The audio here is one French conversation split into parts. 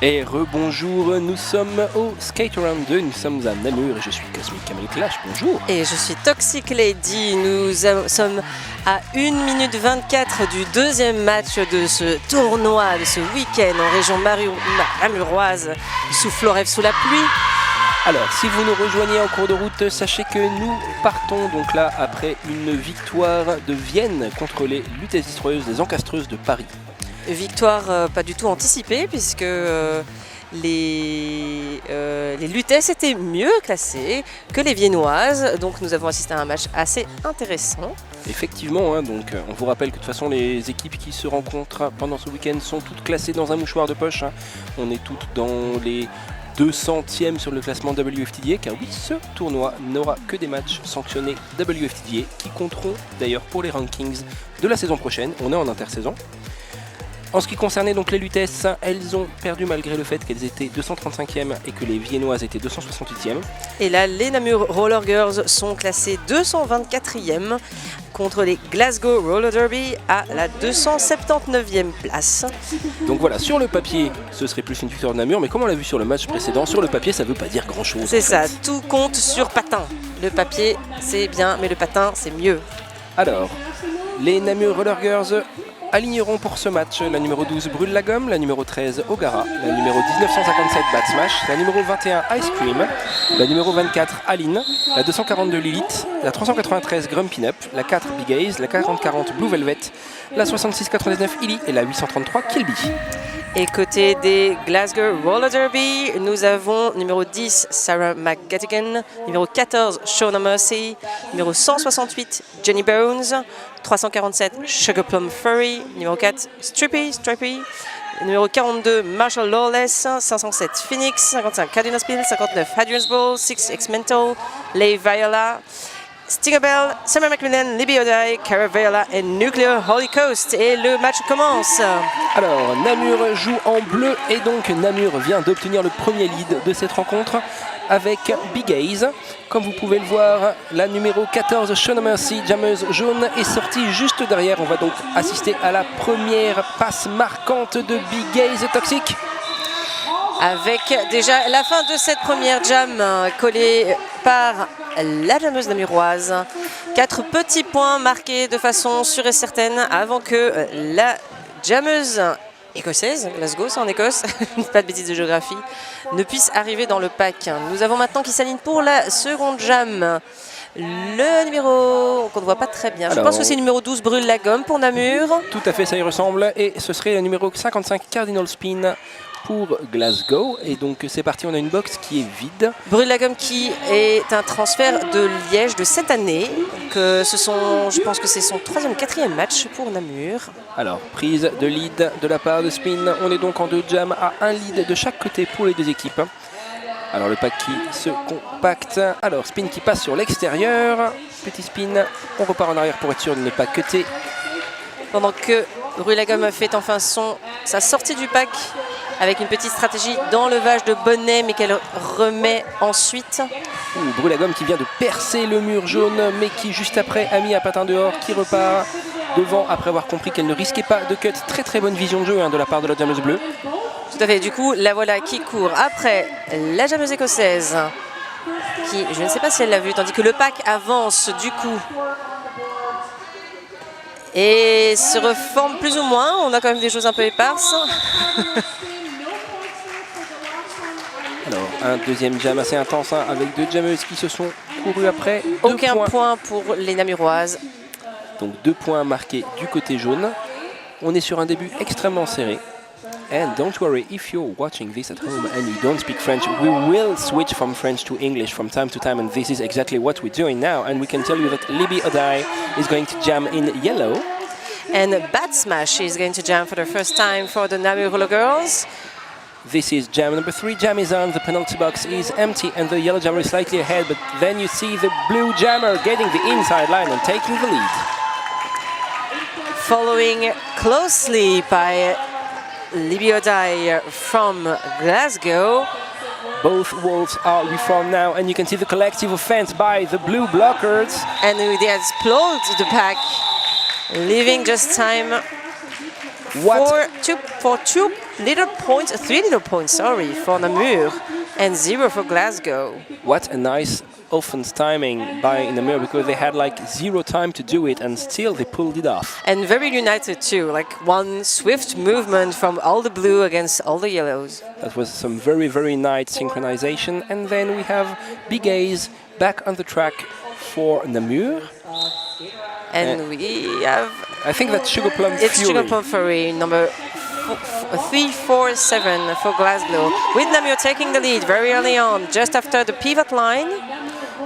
Et rebonjour, nous sommes au Skate Around 2, nous sommes à Namur et je suis Cosmic Camel Clash, bonjour. Et je suis Toxic Lady, nous sommes à 1 minute 24 du deuxième match de ce tournoi, de ce week-end en région namuroise, sous Florève, sous la pluie. Alors, si vous nous rejoignez en cours de route, sachez que nous partons donc là après une victoire de Vienne contre les lutteuses destroyeuses, les encastreuses de Paris. Victoire pas du tout anticipée puisque les lutteuses étaient mieux classées que les viennoises, donc nous avons assisté à un match assez intéressant. Effectivement, hein, donc on vous rappelle que de toute façon les équipes qui se rencontrent pendant ce week-end sont toutes classées dans un mouchoir de poche. Hein. On est toutes dans les 200e sur le classement WFTDA, car oui, ce tournoi n'aura que des matchs sanctionnés WFTDA qui compteront d'ailleurs pour les rankings de la saison prochaine. On est en intersaison. En ce qui concernait donc les luttesses, elles ont perdu malgré le fait qu'elles étaient 235e et que les viennoises étaient 268e. Et là, les Namur Roller Girls sont classées 224e contre les Glasgow Roller Derby à la 279e place. Donc voilà, sur le papier, ce serait plus une victoire de Namur, mais comme on l'a vu sur le match précédent, sur le papier, ça ne veut pas dire grand-chose. C'est ça, tout compte sur patin. Le papier, c'est bien, mais le patin, c'est mieux. Alors, les Namur Roller Girls aligneront pour ce match la numéro 12 Brûle la Gomme, la numéro 13 Ogara, la numéro 1957 Bat Smash, la numéro 21 Ice Cream, la numéro 24 Aline, la 242 Lilith, la 393 Grumpy Up, la 4 Big Ace, la 4040 Blue Velvet, la 6699 Illy et la 833 Kilby. Et côté des Glasgow Roller Derby, nous avons numéro 10 Sarah McGettigan, numéro 14 Shauna Mercy, numéro 168 Jenny Bones, 347 Sugar Plum Furry, numéro 4 Strippy, numéro 42 Marshall Lawless, 507 Phoenix, 55 Cardinal Spill, 59 Hadrian's Ball, 6 X-Mental, Lay Viola, Stinger Bell, Summer Macmillan, Libby O'Day, Cara Viola et Nuclear Holocaust. Et le match commence. Alors, Namur joue en bleu et donc Namur vient d'obtenir le premier lead de cette rencontre avec Big Ace. Comme vous pouvez le voir, la numéro 14, Shauna Mercy, jammeuse jaune, est sortie juste derrière. On va donc assister à la première passe marquante de Big Ace Toxic. Avec déjà la fin de cette première jam collée par la jammeuse namuroise. 4 petits points marqués de façon sûre et certaine avant que la jammeuse écossaise, Glasgow c'est en Écosse, pas de bêtises de géographie, ne puisse arriver dans le pack. Nous avons maintenant qui s'aligne pour la seconde jam. Le numéro qu'on ne voit pas très bien. Je pense que c'est le numéro 12 Brûle la Gomme pour Namur. Tout à fait, ça y ressemble. Et ce serait le numéro 55 Cardinal Spin pour Glasgow. Et donc c'est parti, on a une box qui est vide. Brûle la Gomme qui est un transfert de Liège de cette année. Je pense que c'est son 3e ou 4e match pour Namur. Alors, prise de lead de la part de Spin. On est donc en 2 jams à 1 lead de chaque côté pour les deux équipes. Alors le pack qui se compacte. Alors Spin qui passe sur l'extérieur. Petit spin. On repart en arrière pour être sûr de ne pas cutter. Pendant que Brûle la Gomme fait enfin sa sortie du pack avec une petite stratégie d'enlevage de bonnet mais qu'elle remet ensuite. Brûle la Gomme qui vient de percer le mur jaune mais qui juste après a mis un patin dehors, qui repart devant après avoir compris qu'elle ne risquait pas de cut. Très très bonne vision de jeu de la part de la jammeuse bleue. Tout à fait, du coup la voilà qui court après la jammeuse écossaise qui, je ne sais pas si elle l'a vu, tandis que le pack avance du coup et se reforme plus ou moins. On a quand même des choses un peu éparses. Alors un deuxième jam assez intense avec 2 jammeuses qui se sont courues après. Aucun point pour les namuroises. Donc 2 points marqués du côté jaune. On est sur un début extrêmement serré. And don't worry, if you're watching this at home and you don't speak French, we will switch from French to English from time to time, and this is exactly what we're doing now. And we can tell you that Libby O'Day is going to jam in yellow. And Bat Smash is going to jam for the first time for the Namur Roller Girls. This is jam number 3. Jam is on, the penalty box is empty, and the yellow jammer is slightly ahead, but then you see the blue jammer getting the inside line and taking the lead. Following closely by Libby O'Day from Glasgow. Both wolves are reformed now, and you can see the collective offense by the blue blockers. And they explode the pack, leaving just time What? For 2 little points, 3 little points, sorry, for Namur, and 0 for Glasgow. What a nice offense timing by Namur, because they had like 0 time to do it and still they pulled it off. And very united too, like one swift movement from all the blue against all the yellows. That was some very, very nice synchronization. And then we have Big A's back on the track for Namur. And we have... I think that's Sugar Plum Fury. It's Sugar Plum Fury, number 347 for Glasgow, with Namur taking the lead very early on, just after the pivot line.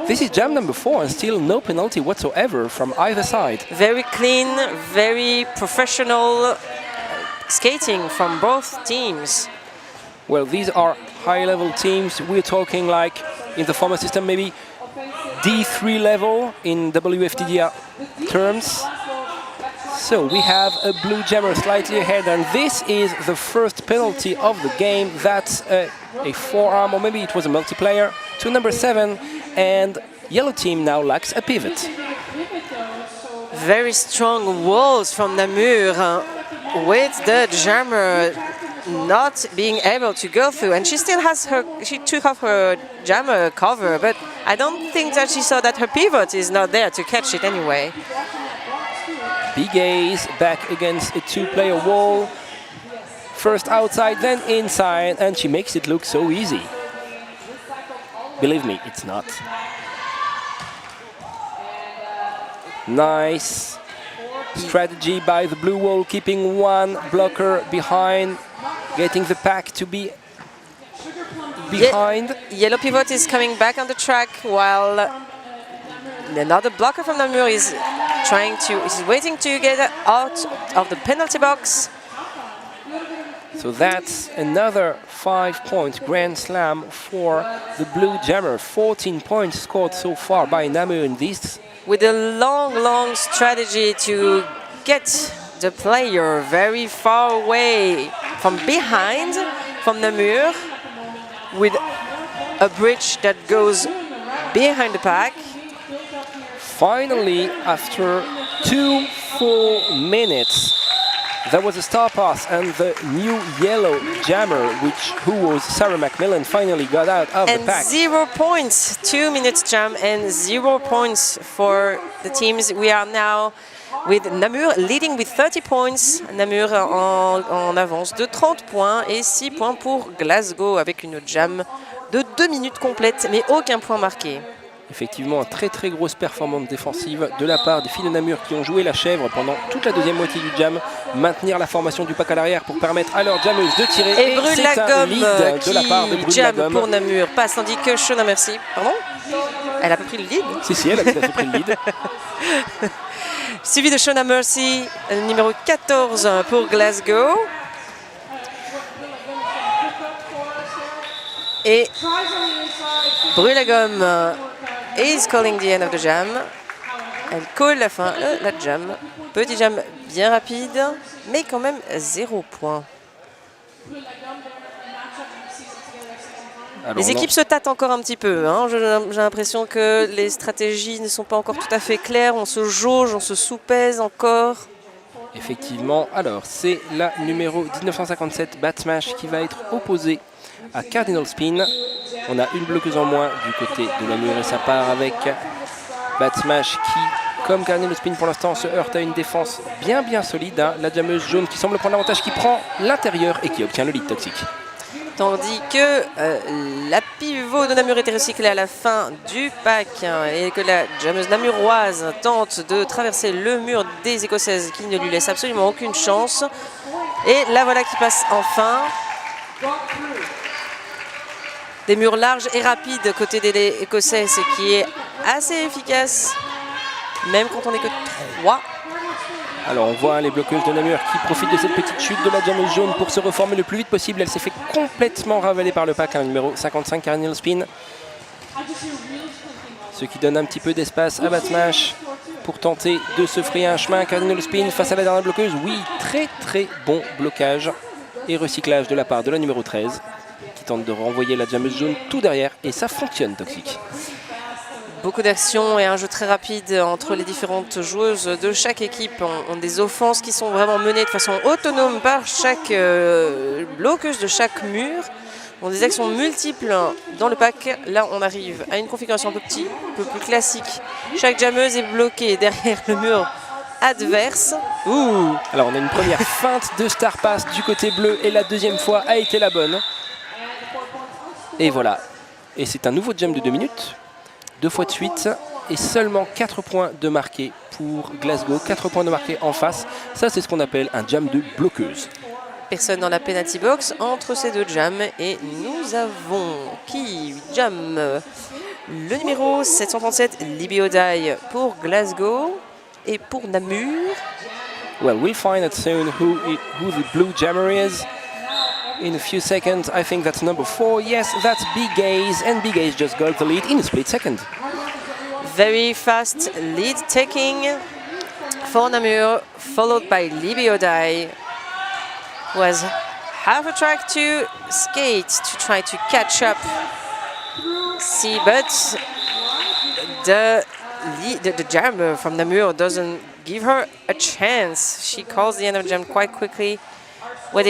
This is jam number 4 and still no penalty whatsoever from either side. Very clean, very professional skating from both teams. Well, these are high-level teams. We're talking like, in the former system, maybe D3 level in WFTDA terms. So we have a blue jammer slightly ahead, and this is the first penalty of the game. That's a forearm, or maybe it was a multiplayer, to number 7, and yellow team now lacks a pivot. Very strong walls from Namur, with the jammer not being able to go through, and she still has she took off her jammer cover, but I don't think that she saw that her pivot is not there to catch it anyway. Big A's back against a 2-player wall. First outside, then inside, and she makes it look so easy. Believe me, it's not. Nice strategy by the blue wall, keeping one blocker behind, getting the pack to be behind. Yellow pivot is coming back on the track, while another blocker from Namur is waiting to get out of the penalty box. So that's another 5-point grand slam for the blue jammer. 14 points scored so far by Namur in this. With a long strategy to get the player very far away from behind from Namur, with a bridge that goes behind the pack. Finally, after 2 full minutes, there was a star pass, and the new yellow jammer, who was Sarah Macmillan, finally got out of the pack. And 0 points, 2 minutes jam, and 0 points for the teams. We are now with Namur leading with 30 points. Namur en avance de 30 points et 6 points pour Glasgow, avec une jam de 2 minutes complètes, mais aucun point marqué. Effectivement, une très grosse performance défensive de la part des filles de Namur qui ont joué la chèvre pendant toute la deuxième moitié du jam, maintenir la formation du pack à l'arrière pour permettre à leurs jammeuses de tirer. Et Brûle la gomme de la part de Brûle la gomme pour Namur passe, tandis que Shona Mercy, pardon, elle a pas pris le lead. Si, elle a tout à fait pris le lead. Suivi de Shona Mercy, numéro 14 pour Glasgow. Et Brûle la gomme is calling the end of the jam. Elle colle la fin, la jam. Petit jam bien rapide, mais quand même 0 point. Alors, les équipes se tâtent encore un petit peu. Hein. J'ai l'impression que les stratégies ne sont pas encore tout à fait claires. On se jauge, on se soupèse encore. Effectivement. Alors, c'est la numéro 1957, Batsmash, qui va être opposée à Cardinal Spin. On a une bloqueuse en moins du côté de Namur et ça part avec Batsmash qui, comme Cardinal Spin pour l'instant, se heurte à une défense bien solide. Hein. La jammeuse jaune qui semble prendre l'avantage, qui prend l'intérieur et qui obtient le lead toxique. Tandis que la pivot de Namur était recyclée à la fin du pack, hein, et que la jammeuse namuroise tente de traverser le mur des Écossaises qui ne lui laisse absolument aucune chance. Et la voilà qui passe enfin. Des murs larges et rapides côté des Écossais, ce qui est assez efficace, même quand on n'est que 3. Alors on voit les bloqueuses de Namur qui profitent de cette petite chute de la jammeuse jaune pour se reformer le plus vite possible. Elle s'est fait complètement ravaler par le pack, hein, numéro 55, Cardinal Spin. Ce qui donne un petit peu d'espace à Batsmash pour tenter de se frayer un chemin. Cardinal Spin face à la dernière bloqueuse. Oui, très bon blocage et recyclage de la part de la numéro 13. Qui tente de renvoyer la jammeuse jaune tout derrière, et ça fonctionne, toxique. Beaucoup d'actions et un jeu très rapide entre les différentes joueuses de chaque équipe. On des offenses qui sont vraiment menées de façon autonome par chaque bloqueuse de chaque mur. On des actions multiples dans le pack. Là, on arrive à une configuration un peu plus classique. Chaque jammeuse est bloquée derrière le mur adverse. Ouh. Alors, on a une première feinte de Star Pass du côté bleu et la deuxième fois a été la bonne. Et voilà. Et c'est un nouveau jump de 2 minutes. 2 fois de suite. Et seulement 4 points de marqué pour Glasgow. 4 points de marqué en face. Ça, c'est ce qu'on appelle un jump de bloqueuse. Personne dans la penalty box entre ces deux jams. Et nous avons qui jam le numéro 737, Libby O'Day pour Glasgow. Et pour Namur. Well, we'll find out soon who the blue jammer is. In a few seconds, I think that's number 4. Yes, that's Big Gaze, and Big Gaze just got the lead in a split second. Very fast lead taking for Namur, followed by Libby O'Day, who has half a track to skate to try to catch up. See, but the jammer from Namur doesn't give her a chance. She calls the end of the jam quite quickly. What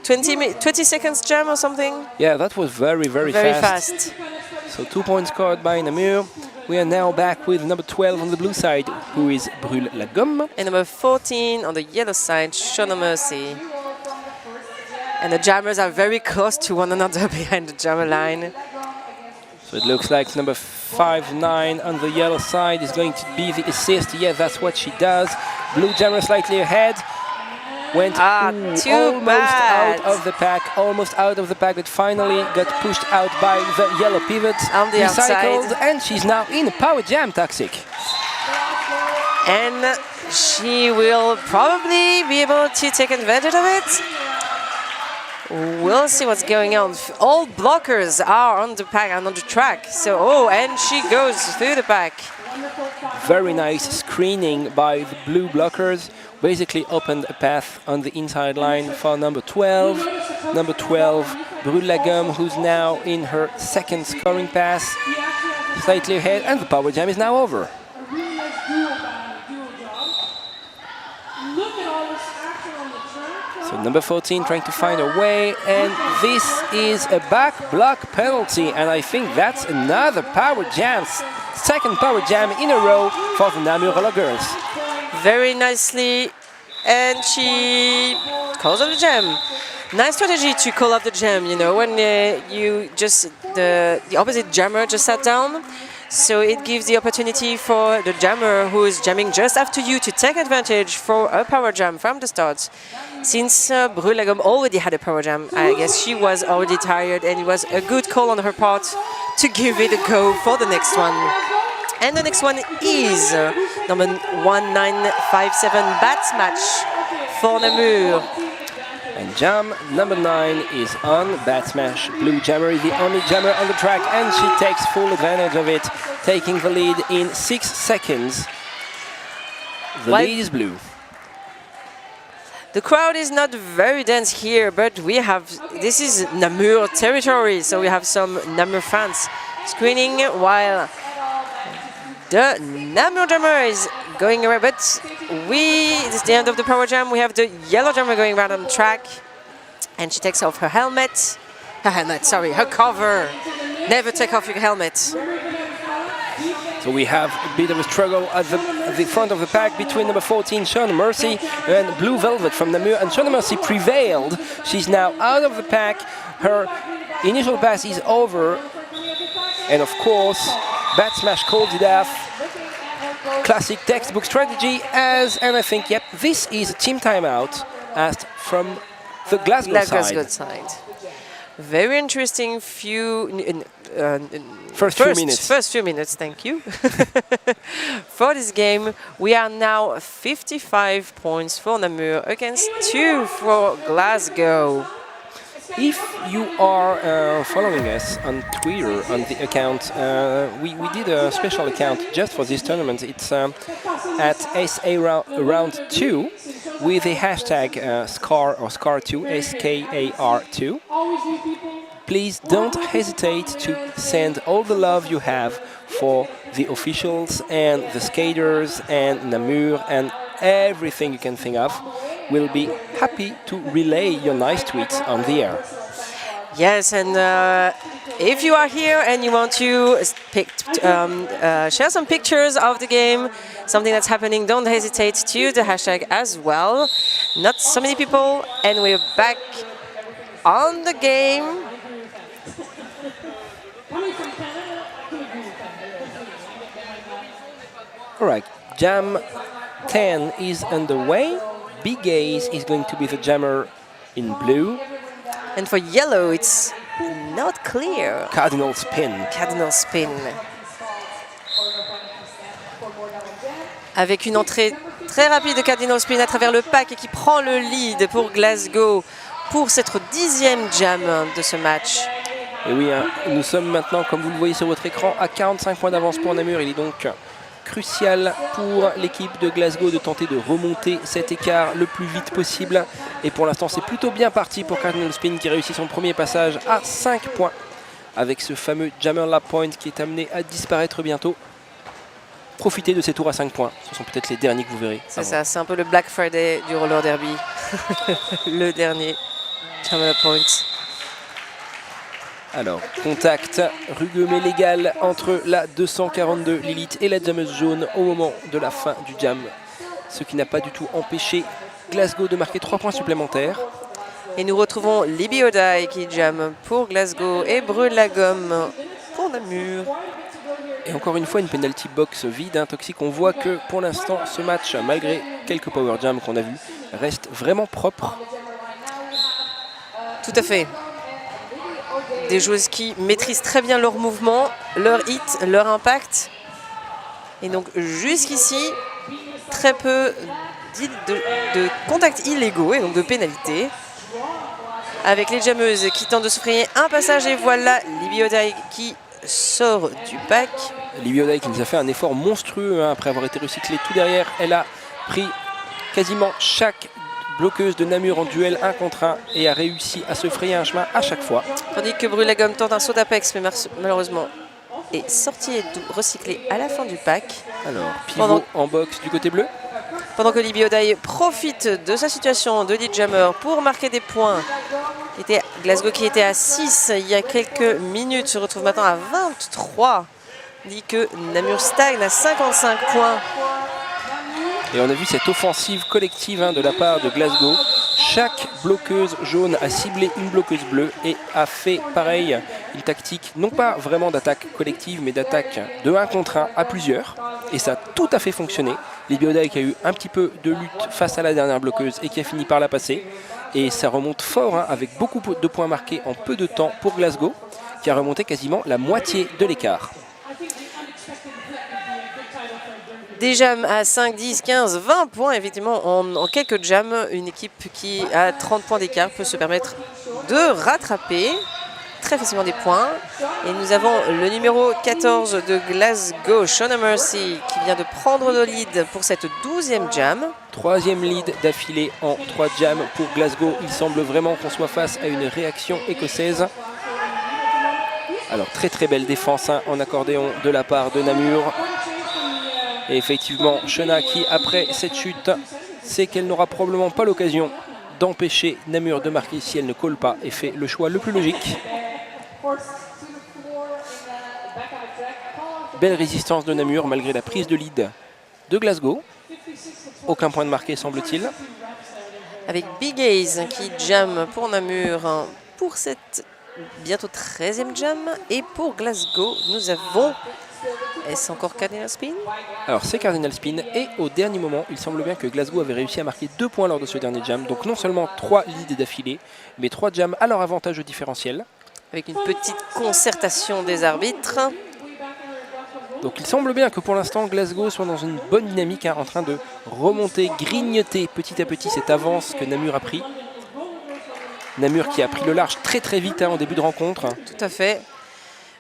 20 seconds jam or something? Yeah, that was very fast. So 2 points scored by Namur. We are now back with number 12 on the blue side, who is Brûle la Gomme. And number 14 on the yellow side, Show No Mercy. And the jammers are very close to one another behind the jammer line. So it looks like number 5-9 on the yellow side is going to be the assist. Yeah, that's what she does. Blue jammer slightly ahead. Went almost out of the pack, but finally got pushed out by the yellow pivot. On the outside. And she's now in a power jam, Toxic. And she will probably be able to take advantage of it. We'll see what's going on. All blockers are on the pack and on the track. So, and she goes through the pack. Very nice screening by the blue blockers. Basically opened a path on the inside line for number 12. Number 12, Brûle la Gomme, who's now in her second scoring pass. Slightly ahead, and the power jam is now over. So number 14 trying to find a way, and this is a back block penalty, and I think that's another power jam, second power jam in a row for the Namur girls. Very nicely, and she calls up the jam. Nice strategy to call up the jam, you know, when the opposite jammer just sat down. So it gives the opportunity for the jammer who is jamming just after you to take advantage for a power jam from the start. Since Brûle la Gomme already had a power jam, I guess she was already tired, and it was a good call on her part to give it a go for the next one. And the next one is number 1957, Bat Match for Namur. And jam number 9 is on Bat Smash. Blue jammer is the only jammer on the track, and she takes full advantage of it, taking the lead in 6 seconds. The lead is blue. The crowd is not very dense here, but this is Namur territory, so we have some Namur fans screening while the Namur jammer is going away, but this is the end of the power jam. We have the yellow jammer going around on the track, and she takes off her helmet. Her cover. Never take off your helmet. So we have a bit of a struggle at the front of the pack between number 14, Show No Mercy, and Blue Velvet from Namur. And Show No Mercy prevailed. She's now out of the pack. Her initial pass is over. And of course, Bat Smash called it off. Classic textbook strategy, and I think, yep, this is a team timeout asked from the Glasgow side. Very interesting first few minutes, thank you. For this game, we are now 55 points for Namur against 2 for Glasgow. If you are following us on Twitter, on the account, we did a special account just for this tournament. It's at SA Round 2 with the hashtag SCAR or SCAR2, SKAR2. Please don't hesitate to send all the love you have for the officials and the skaters and Namur and everything you can think of will be happy to relay your nice tweets on the air. Yes, and if you are here and you want to share some pictures of the game, something that's happening, don't hesitate to use the hashtag as well. Not so many people, and we're back on the game. All right, Jam 10 is underway. Big Gaze is going to be the jammer in blue. And for yellow, it's not clear. Cardinal Spin. Cardinal Spin. Avec une entrée très rapide de Cardinal Spin à travers le pack et qui prend le lead pour Glasgow pour cette 10e jam de ce match. Et oui, hein, nous sommes maintenant, comme vous le voyez sur votre écran, à 45 points d'avance pour Namur. Il est donc crucial pour l'équipe de Glasgow de tenter de remonter cet écart le plus vite possible. Et pour l'instant, c'est plutôt bien parti pour Cardinal Spin qui réussit son premier passage à 5 points avec ce fameux Jammer Lap Point qui est amené à disparaître bientôt. Profitez de ces tours à 5 points, ce sont peut-être les derniers que vous verrez. C'est ça, c'est un peu le Black Friday du roller derby. Le dernier Jammer Lap Point. Alors, contact rugueux mais légal entre la 242 Lilith et la jammeuse jaune au moment de la fin du jam. Ce qui n'a pas du tout empêché Glasgow de marquer 3 points supplémentaires. Et nous retrouvons Libby O'Day qui jam pour Glasgow et brûle la gomme pour Namur. Et encore une fois, une penalty box vide, hein, toxique. On voit que pour l'instant, ce match, malgré quelques power jams qu'on a vus, reste vraiment propre. Tout à fait. Des joueuses qui maîtrisent très bien leur mouvement, leur hit, leur impact. Et donc jusqu'ici, très peu de contacts illégaux et donc de pénalités. Avec les jammeuses qui tentent de se frayer un passage et voilà Libby O'Day qui sort du pack. Libby O'Day qui nous a fait un effort monstrueux hein, après avoir été recyclée tout derrière. Elle a pris quasiment chaque bloqueuse de Namur en duel 1 contre 1 et a réussi à se frayer un chemin à chaque fois. Tandis que Brûle la gomme tente un saut d'Apex mais malheureusement est sorti et recyclé à la fin du pack. Alors, pivot en box du côté bleu. Pendant que Libby O'Day profite de sa situation de lead jammer pour marquer des points. Glasgow qui était à 6 il y a quelques minutes se retrouve maintenant à 23. Dit que Namur stagne à 55 points. Et on a vu cette offensive collective hein, de la part de Glasgow. Chaque bloqueuse jaune a ciblé une bloqueuse bleue et a fait pareil, une tactique, non pas vraiment d'attaque collective, mais d'attaque de 1 contre 1 à plusieurs. Et ça a tout à fait fonctionné. Libby O'Day qui a eu un petit peu de lutte face à la dernière bloqueuse et qui a fini par la passer. Et ça remonte fort hein, avec beaucoup de points marqués en peu de temps pour Glasgow, qui a remonté quasiment la moitié de l'écart. Des jams à 5, 10, 15, 20 points, effectivement, en quelques jams, une équipe qui a 30 points d'écart peut se permettre de rattraper très facilement des points. Et nous avons le numéro 14 de Glasgow, Shauna Mercy, qui vient de prendre le lead pour cette 12e jam. 3e lead d'affilée en 3 jams pour Glasgow. Il semble vraiment qu'on soit face à une réaction écossaise. Alors très très belle défense hein, en accordéon de la part de Namur. Et effectivement, Shauna qui, après cette chute, sait qu'elle n'aura probablement pas l'occasion d'empêcher Namur de marquer si elle ne colle pas et fait le choix le plus logique. Belle résistance de Namur malgré la prise de lead de Glasgow. Aucun point de marqué semble-t-il. Avec Big Gaze qui jam pour Namur pour cette bientôt 13e jam. Et pour Glasgow, nous avons... Est-ce encore Cardinal Spin? Alors c'est Cardinal Spin et au dernier moment, il semble bien que Glasgow avait réussi à marquer 2 points lors de ce dernier jam. Donc non seulement 3 leads d'affilée, mais 3 jams à leur avantage au différentiel. Avec une petite concertation des arbitres. Donc il semble bien que pour l'instant Glasgow soit dans une bonne dynamique, hein, en train de remonter, grignoter petit à petit cette avance que Namur a pris. Namur qui a pris le large très très vite hein, en début de rencontre. Tout à fait.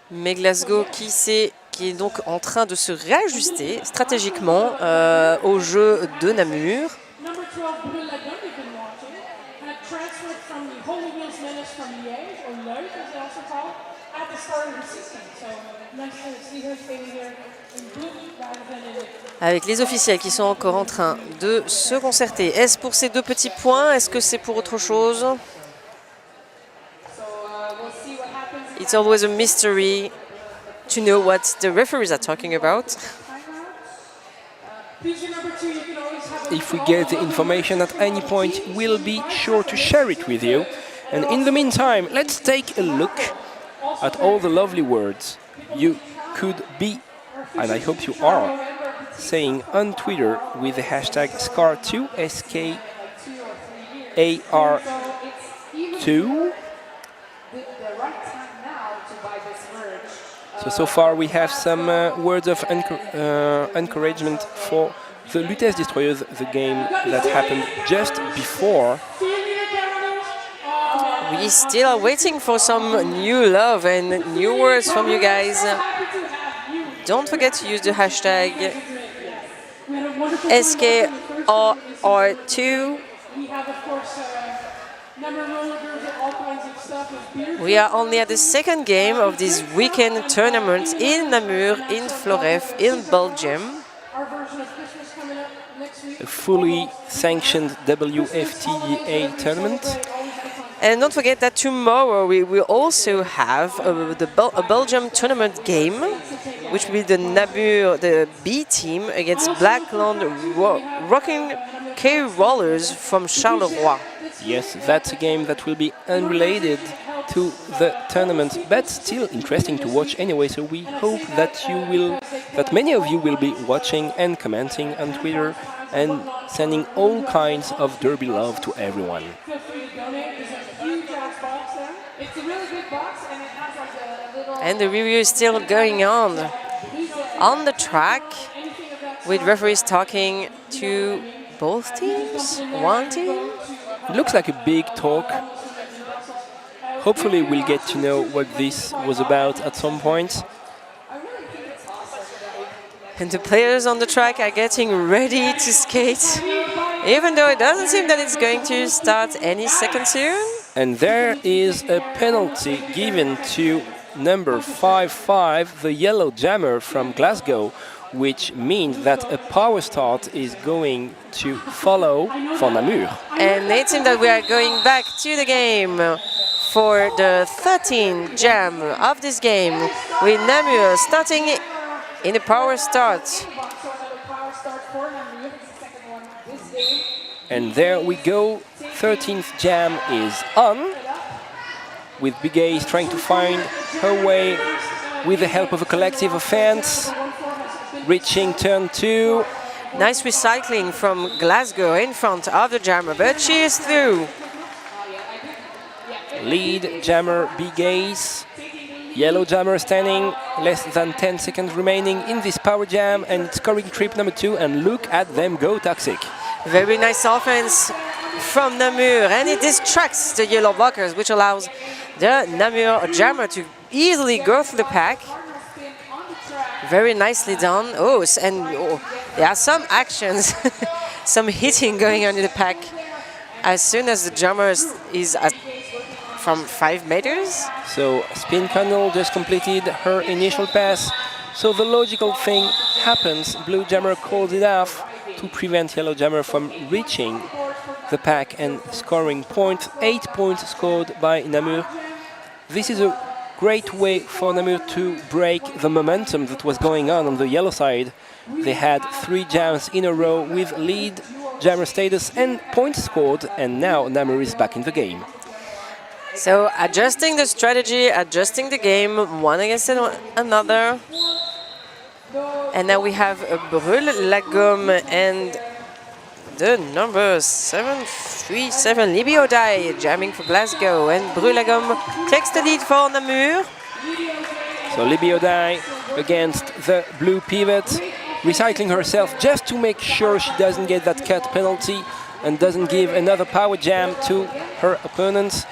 Mais Glasgow qui est donc en train de se réajuster stratégiquement au jeu de Namur. Avec les officiels qui sont encore en train de se concerter. Est-ce pour ces 2 petits points? Est-ce que c'est pour autre chose? It's always a mystery to know what the referees are talking about. If we get the information at any point, we'll be sure to share it with you. And in the meantime, let's take a look at all the lovely words you could be, and I hope you are, saying on Twitter with the hashtag SCAR2, SKAR2. So far we have some words of encouragement for the Lutèce Destroyers, the game that happened just before. We still are waiting for some new love and new words from you guys. Don't forget to use the hashtag SKAR2. We are only at the second game of this weekend tournament in Namur, in Floref, in Belgium. A fully sanctioned WFTDA tournament. And don't forget that tomorrow we will also have a Belgium tournament game, which will be the Namur, the B team, against Blackland Rocking K Rollers from Charleroi. Yes, that's a game that will be unrelated to the tournament, but still interesting to watch anyway. So we hope that many of you will be watching and commenting on Twitter and sending all kinds of derby love to everyone. And the review is still going on the track, with referees talking to both teams, one team. It looks like a big talk. Hopefully we'll get to know what this was about at some point. And the players on the track are getting ready to skate, even though it doesn't seem that it's going to start any second soon. And there is a penalty given to number 5-5, the yellow jammer from Glasgow, which means that a power start is going to follow for Namur. And it seems that we are going back to the game for the 13th jam of this game, with Namur starting in a power start. And there we go, 13th jam is on, with Big Ace trying to find her way with the help of a collective offense, reaching turn 2. Nice recycling from Glasgow in front of the jammer, but she is through. Lead jammer Big Ace, yellow jammer standing, less than 10 seconds remaining in this power jam, and scoring trip number 2, and look at them go, Toxic. Very nice offense from Namur, and it distracts the yellow blockers, which allows the Namur jammer to easily go through the pack. Very nicely done. There are some actions, some hitting going on in the pack as soon as the jammer is from 5 meters. So Spin Candle just completed her initial pass. So the logical thing happens. Blue jammer calls it off to prevent yellow jammer from reaching the pack and scoring points. 8 points scored by Namur. This is a great way for Namur to break the momentum that was going on the yellow side. They had 3 jams in a row with lead jammer status and points scored, and now Namur is back in the game. So adjusting the strategy, adjusting the game, one against another. And now we have Brûle la Gomme and the number 737 Libio Dai jamming for Glasgow, and Brûle la Gomme takes the lead for Namur. So Libio Dai against the blue pivot, recycling herself just to make sure she doesn't get that cut penalty and doesn't give another power jam to her opponents.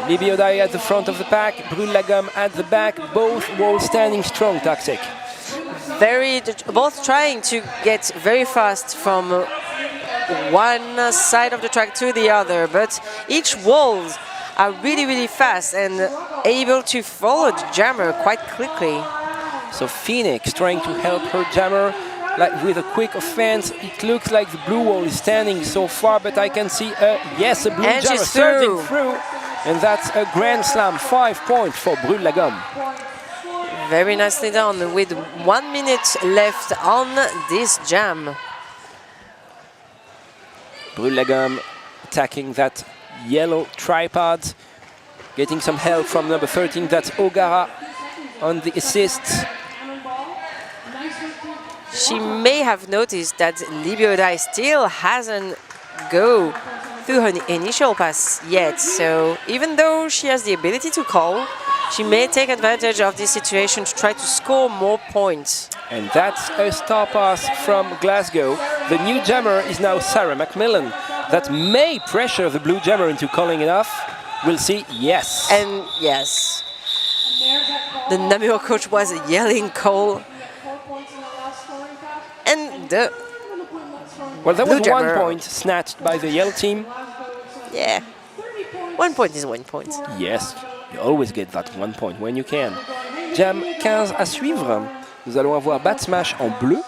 Libio Dai at the front of the pack, Brûle la Gomme at the back, both walls standing strong, Toxic. Both trying to get very fast from one side of the track to the other, but each walls are really fast and able to follow the jammer quite quickly. So Phoenix trying to help her jammer like with a quick offense. It looks like the blue wall is standing so far, but I can see a blue And jammer she's surging through. And that's a grand slam, 5 points for Brûle la Gomme. Very nicely done with 1 minute left on this jam. Brûle la Gomme attacking that yellow tripod, getting some help from number 13, that's O'Gara on the assist. She may have noticed that Libiodai still hasn't go through her initial pass yet, so even though she has the ability to call, she may take advantage of this situation to try to score more points. And that's a star pass from Glasgow. The new jammer is now Sarah Macmillan. That may pressure the blue jammer into calling it off. We'll see. Yes. And yes, the Namur coach was yelling call. And the well, there was blue 1 jammer. point snatched by the yellow team. Yeah, 1 point is 1 point. Yes, you always get that 1 point when you can. Jam 15 à suivre. Nous allons avoir Bat Smash en bleu.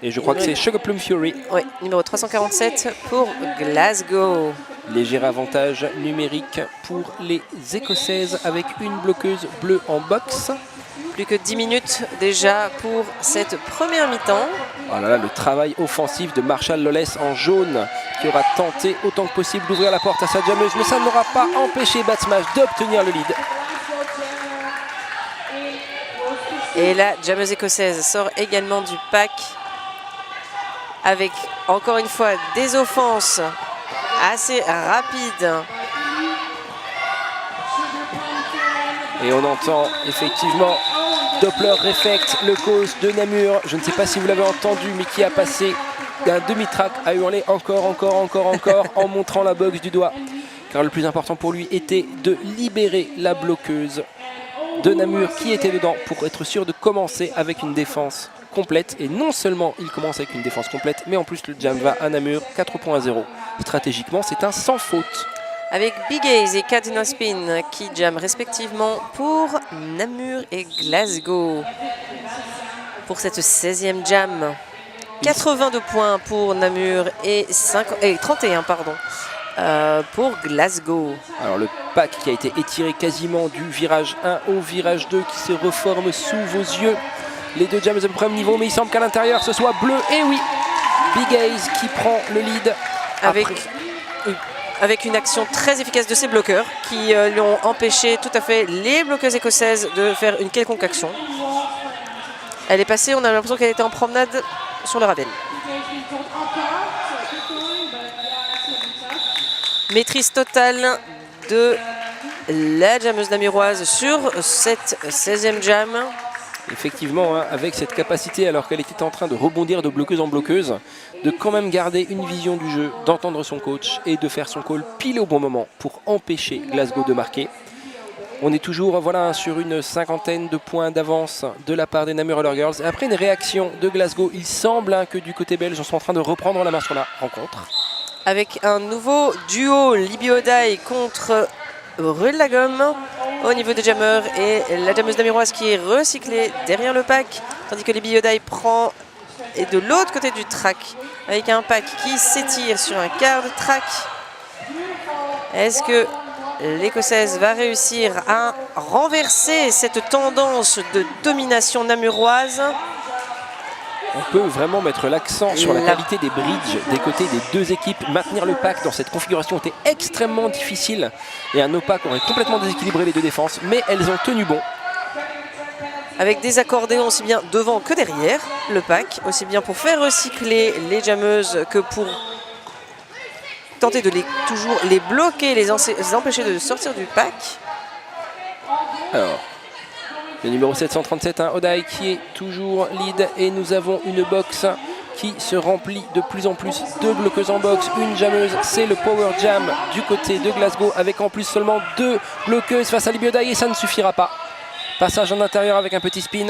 Et je crois que c'est Sugar Plum Fury. Oui, numéro 347 pour Glasgow. Léger avantage numérique pour les Écossaises avec une bloqueuse bleue en boxe. Plus que 10 minutes déjà pour cette première mi-temps. Oh là là, le travail offensif de Marshall Lawless en jaune qui aura tenté autant que possible d'ouvrir la porte à sa jammeuse, mais ça n'aura pas empêché Bat Smash d'obtenir le lead. Et la jammeuse écossaise sort également du pack avec encore une fois des offenses assez rapides. Et on entend effectivement Doppler Effect, le coach de Namur. Je ne sais pas si vous l'avez entendu, mais qui a passé d'un demi-track à hurler encore en montrant la boxe du doigt. Car le plus important pour lui était de libérer la bloqueuse de Namur qui était dedans pour être sûr de commencer avec une défense complète. Et non seulement il commence avec une défense complète, mais en plus le jam va à Namur 4.0. Stratégiquement, c'est un sans faute. Avec Big Ace et Kadina Spin qui jamment respectivement pour Namur et Glasgow. Pour cette 16e jam, 82 points pour Namur et 31 pour Glasgow. Alors le pack qui a été étiré quasiment du virage 1 au virage 2 qui se reforme sous vos yeux. Les deux jams à peu près au même niveau, mais il semble qu'à l'intérieur ce soit bleu. Et oui, Big Ace qui prend le lead. Avec une action très efficace de ses bloqueurs qui lui ont empêché tout à fait les bloqueuses écossaises de faire une quelconque action. Elle est passée, on a l'impression qu'elle était en promenade sur le Ravel. Maîtrise totale de la jammeuse namuroise sur cette 16e jam. Effectivement, hein, avec cette capacité, alors qu'elle était en train de rebondir de bloqueuse en bloqueuse, de quand même garder une vision du jeu, d'entendre son coach et de faire son call pile au bon moment pour empêcher Glasgow de marquer. On est toujours sur une 50aine de points d'avance de la part des Namur Roller Girls. Et après une réaction de Glasgow, il semble que du côté belge, on soit en train de reprendre la main sur la rencontre. Avec un nouveau duo Libiodai contre Brûle la Gomme au niveau des jammers et la jammeuse namuroise qui est recyclée derrière le pack, tandis que Libiodai prend et de l'autre côté du track avec un pack qui s'étire sur un quart de track. Est-ce que l'Écossaise va réussir à renverser cette tendance de domination namuroise? On peut vraiment mettre l'accent sur la qualité des bridges des côtés des deux équipes. Maintenir le pack dans cette configuration était extrêmement difficile et un no-pack aurait complètement déséquilibré les deux défenses, mais elles ont tenu bon. Avec des accordéons aussi bien devant que derrière le pack, aussi bien pour faire recycler les jammeuses que pour tenter de toujours les bloquer, les empêcher de sortir du pack. Alors, le numéro 737, Odai qui est toujours lead et nous avons une box qui se remplit de plus en plus de bloqueuses en box. Une jammeuse, c'est le Power Jam du côté de Glasgow avec en plus seulement 2 bloqueuses face à Libiodai et ça ne suffira pas. Passage en intérieur avec un petit spin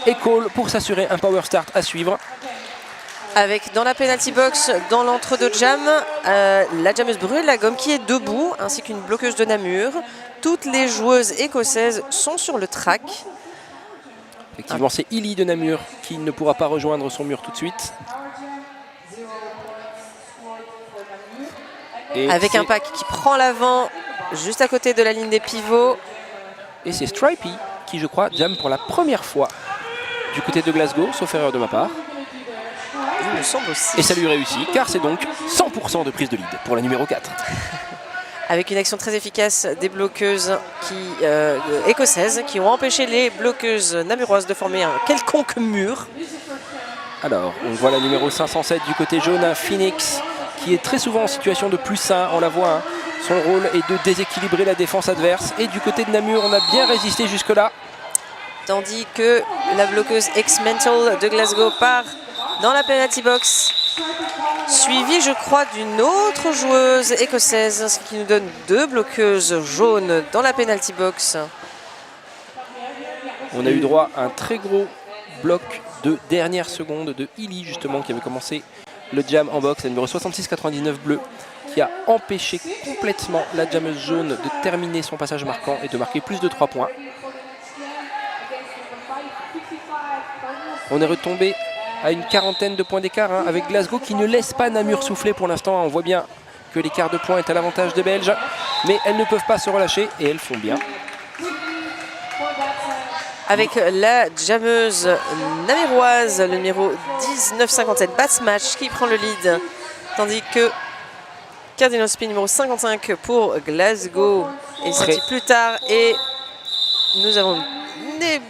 et call pour s'assurer un Power Start à suivre. Avec dans la penalty box, dans l'entre-deux jam, la jammeuse brûle la gomme qui est debout, ainsi qu'une bloqueuse de Namur. Toutes les joueuses écossaises sont sur le track. Effectivement, c'est Illy de Namur qui ne pourra pas rejoindre son mur tout de suite. Et avec un pack qui prend l'avant juste à côté de la ligne des pivots. Et c'est Stripey qui, je crois, jam pour la première fois du côté de Glasgow, sauf erreur de ma part. Il me semble aussi. Et ça lui réussit, car c'est donc 100% de prise de lead pour la numéro 4. Avec une action très efficace des bloqueuses écossaises qui ont empêché les bloqueuses namuroises de former un quelconque mur. Alors, on voit la numéro 507 du côté jaune, Phoenix, qui est très souvent en situation de +1, on la voit. Hein. Son rôle est de déséquilibrer la défense adverse. Et du côté de Namur, on a bien résisté jusque-là. Tandis que la bloqueuse X-Mental de Glasgow part dans la penalty box, suivie, je crois, d'une autre joueuse écossaise, ce qui nous donne 2 bloqueuses jaunes dans la penalty box. On a eu droit à un très gros bloc de dernière seconde de Illy, justement, qui avait commencé le jam en box, la numéro 66-99 bleu, qui a empêché complètement la jammeuse jaune de terminer son passage marquant et de marquer plus de 3 points. On est retombé à une quarantaine de points d'écart, hein, avec Glasgow qui ne laisse pas Namur souffler pour l'instant. On voit bien que l'écart de points est à l'avantage des Belges, mais elles ne peuvent pas se relâcher et elles font bien. Avec la jammeuse namuroise, le numéro 1957, Bass Match, qui prend le lead, tandis que Cardinal Spin numéro 55 pour Glasgow est sorti plus tard. Et nous avons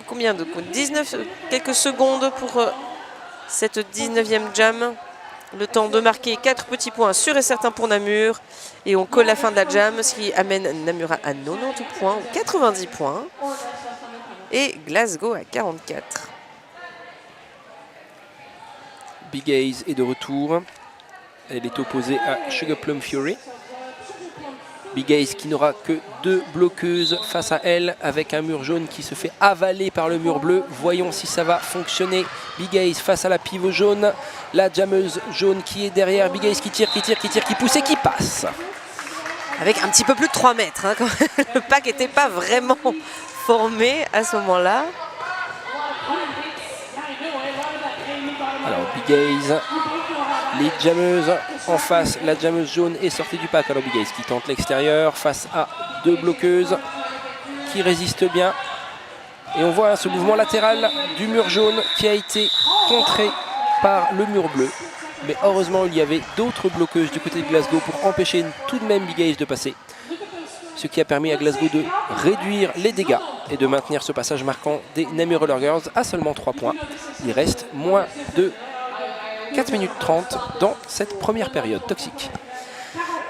combien de 19 quelques secondes pour cette 19e jam. Le temps de marquer 4 petits points sûrs et certains pour Namur. Et on colle la fin de la jam, ce qui amène Namur à 90 points, 90 points. Et Glasgow à 44. Big Ace est de retour. Elle est opposée à Sugar Plum Fury. Big Ace qui n'aura que 2 bloqueuses face à elle, avec un mur jaune qui se fait avaler par le mur bleu. Voyons si ça va fonctionner. Big Ace face à la pivot jaune. La jammeuse jaune qui est derrière. Big Ace qui tire, qui pousse et qui passe. Avec un petit peu plus de 3 mètres. Hein, quand le pack n'était pas vraiment formé à ce moment-là. Alors Big Ace, les jammeuses en face, la jammeuse jaune est sortie du pack. Alors Big Ace qui tente l'extérieur face à 2 bloqueuses qui résistent bien. Et on voit ce mouvement latéral du mur jaune qui a été contré par le mur bleu. Mais heureusement, il y avait d'autres bloqueuses du côté de Glasgow pour empêcher tout de même Big Ace de passer. Ce qui a permis à Glasgow de réduire les dégâts et de maintenir ce passage marquant des Namur Roller Girls à seulement 3 points. Il reste moins de 4 minutes 30 dans cette première période toxique.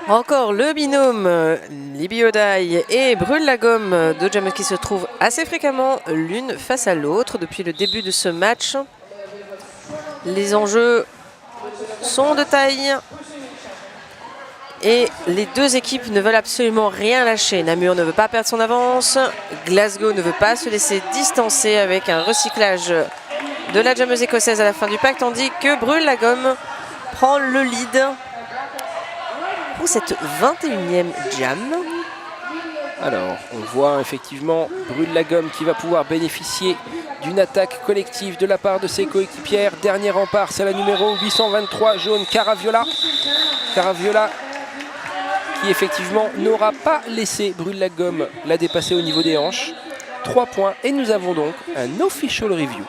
Encore le binôme Libby O'Day et Brûle la gomme de jammeuses qui se trouvent assez fréquemment l'une face à l'autre depuis le début de ce match. Les enjeux sont de taille. Et les deux équipes ne veulent absolument rien lâcher. Namur ne veut pas perdre son avance. Glasgow ne veut pas se laisser distancer avec un recyclage de la jammeuse écossaise à la fin du pack, tandis que Brûle la gomme prend le lead pour cette 21e jam. Alors, on voit effectivement Brûle la gomme qui va pouvoir bénéficier d'une attaque collective de la part de ses coéquipières. Dernier rempart, c'est la numéro 823 jaune, Caraviola. Caraviola qui effectivement n'aura pas laissé Brûle la gomme la dépasser au niveau des hanches. 3 points et nous avons donc un official review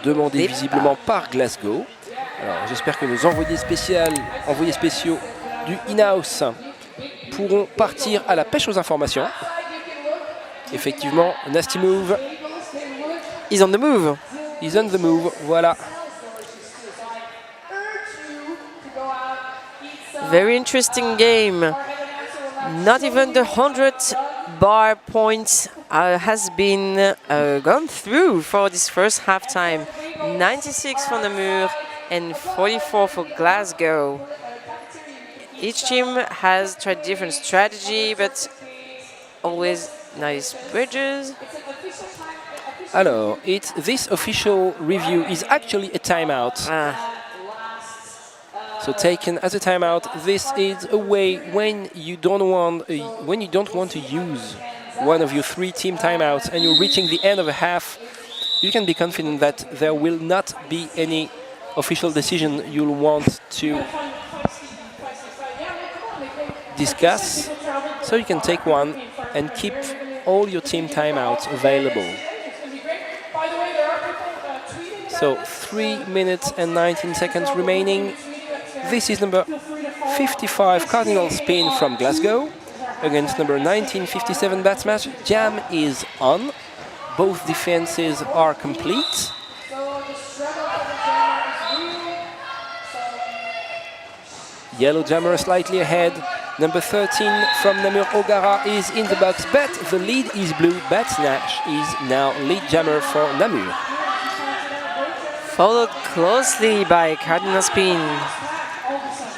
demandé visiblement par Glasgow. Alors j'espère que nos envoyés spéciaux du in-house pourront partir à la pêche aux informations. Effectivement, nasty move. He's on the move. He's on the move, voilà. Very interesting game. Not even the 100 bar points has been gone through for this first halftime. 96 for Namur and 44 for Glasgow. Each team has tried different strategy, but always nice bridges. Alors, this official review is actually a timeout. So taken as a timeout, this is a way when you don't want to use one of your 3 team timeouts and you're reaching the end of a half, you can be confident that there will not be any official decision you'll want to discuss. So you can take one and keep all your team timeouts available. So 3 minutes and 19 seconds remaining. This is number 55 Cardinal Spin from Glasgow against number 1957 Bat Smash. Jam is on. Both defenses are complete. Yellow Jammer slightly ahead. Number 13 from Namur Ogara is in the box, but the lead is blue. Bat Smash is now lead jammer for Namur. Followed closely by Cardinal Spin,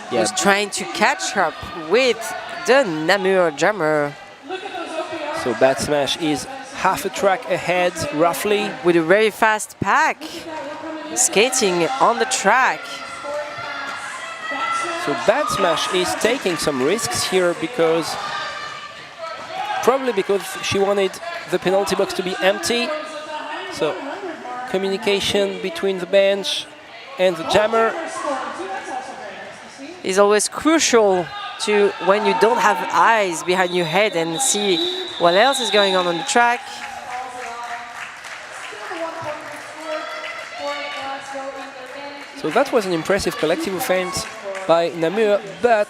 who's trying to catch up with the Namur jammer. So Bat Smash is half a track ahead, roughly. With a very fast pack, skating on the track. So Bat Smash is taking some risks here probably because she wanted the penalty box to be empty. So communication between the bench and the jammer is always crucial to when you don't have eyes behind your head and see what else is going on the track. So that was an impressive collective offense by Namur, but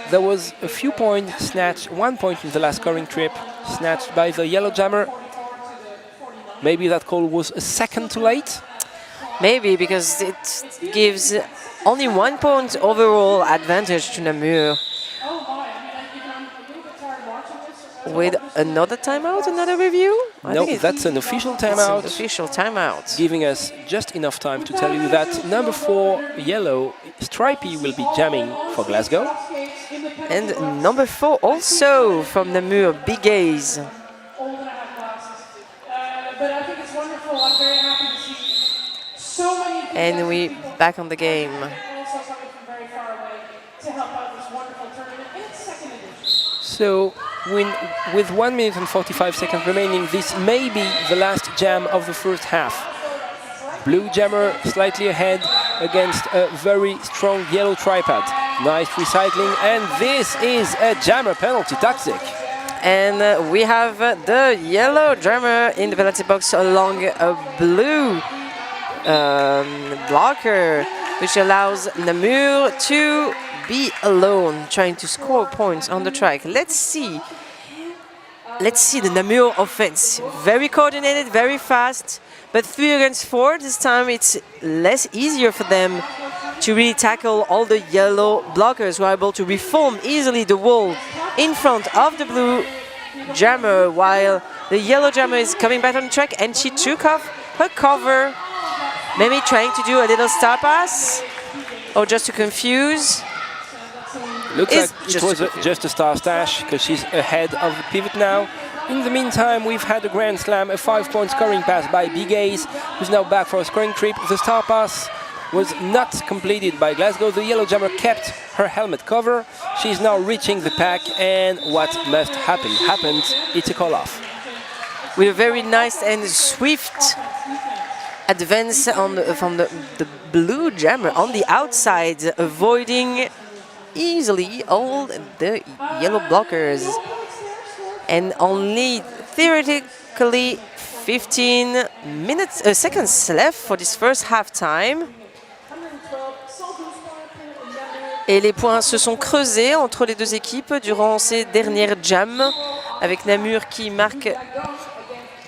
there was a few points snatched, 1 point in the last scoring trip, snatched by the yellow jammer. Maybe that call was a second too late? Maybe, because it gives only 1 point overall advantage to Namur. With another timeout, another review? No, that's an official timeout. It's an official timeout. Giving us just enough time to tell you that number 4, yellow, Stripey, will be jamming for Glasgow. And number 4 also from Namur, Big Gaze. And we back on the game. So with 1 minute and 45 seconds remaining, this may be the last jam of the first half. Blue jammer slightly ahead against a very strong yellow tripod. Nice recycling, and this is a jammer penalty tactic. And we have the yellow jammer in the penalty box along a blue blocker, which allows Namur to be alone, trying to score points on the track. Let's see the Namur offense. Very coordinated, very fast, but 3 against 4 this time. It's less easier for them to really tackle all the yellow blockers who are able to reform easily the wall in front of the blue jammer, while the yellow jammer is coming back on the track, and she took off her cover, maybe trying to do a little star pass or just to confuse. Looks like it was just a star stash because she's ahead of the pivot now. In the meantime, we've had a grand slam, a 5-point scoring pass by Big Ace, who's now back for a scoring trip. The star pass was not completed by Glasgow. The yellow jammer kept her helmet cover. She's now reaching the pack, and what must happen happened. It's a call off. With a very nice and swift advance from the blue jammer on the outside, avoiding easily all the yellow blockers. And only theoretically 15 seconds left for this first half time. Et les points se sont creusés entre les deux équipes durant ces dernières jams, avec Namur qui marque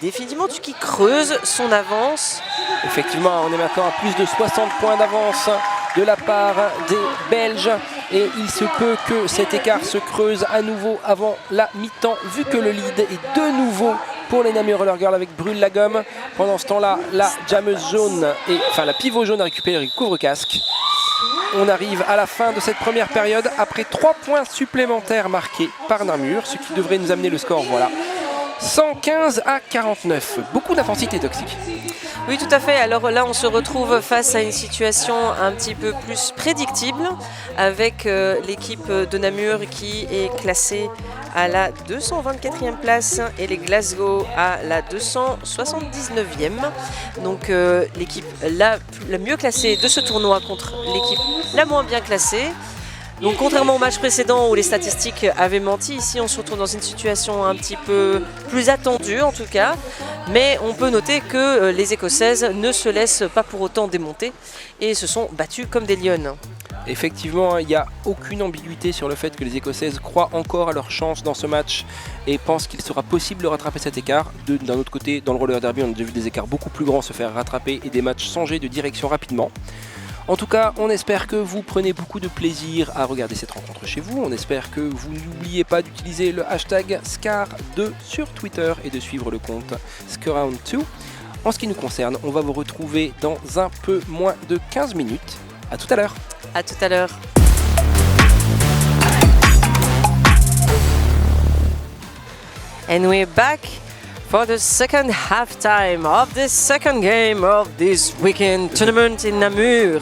définitivement, qui creuse son avance. Effectivement, on est maintenant à plus de 60 points d'avance de la part des Belges, et il se peut que cet écart se creuse à nouveau avant la mi-temps, vu que le lead est de nouveau pour les Namur Roller Girls avec Brûle la Gomme. Pendant ce temps-là, la jammeuse jaune, la pivot jaune a récupéré le couvre-casque. On arrive à la fin de cette première période après 3 points supplémentaires marqués par Namur, ce qui devrait nous amener le score, voilà. 115 à 49. Beaucoup d'intensité toxique. Oui, tout à fait. Alors là, on se retrouve face à une situation un petit peu plus prédictible avec l'équipe de Namur qui est classée à la 224e place et les Glasgow à la 279e. Donc l'équipe la mieux classée de ce tournoi contre l'équipe la moins bien classée. Donc contrairement au match précédent où les statistiques avaient menti, ici on se retrouve dans une situation un petit peu plus attendue en tout cas. Mais on peut noter que les Écossaises ne se laissent pas pour autant démonter et se sont battues comme des lionnes. Effectivement, il n'y a aucune ambiguïté sur le fait que les Écossaises croient encore à leur chance dans ce match et pensent qu'il sera possible de rattraper cet écart. D'un autre côté, dans le roller derby, on a déjà vu des écarts beaucoup plus grands se faire rattraper et des matchs changer de direction rapidement. En tout cas, on espère que vous prenez beaucoup de plaisir à regarder cette rencontre chez vous. On espère que vous n'oubliez pas d'utiliser le hashtag SCAR2 sur Twitter et de suivre le compte SCAROund2. En ce qui nous concerne, on va vous retrouver dans un peu moins de 15 minutes. À tout à l'heure. À tout à l'heure. And we're back for the second halftime of the second game of this weekend tournament in Namur.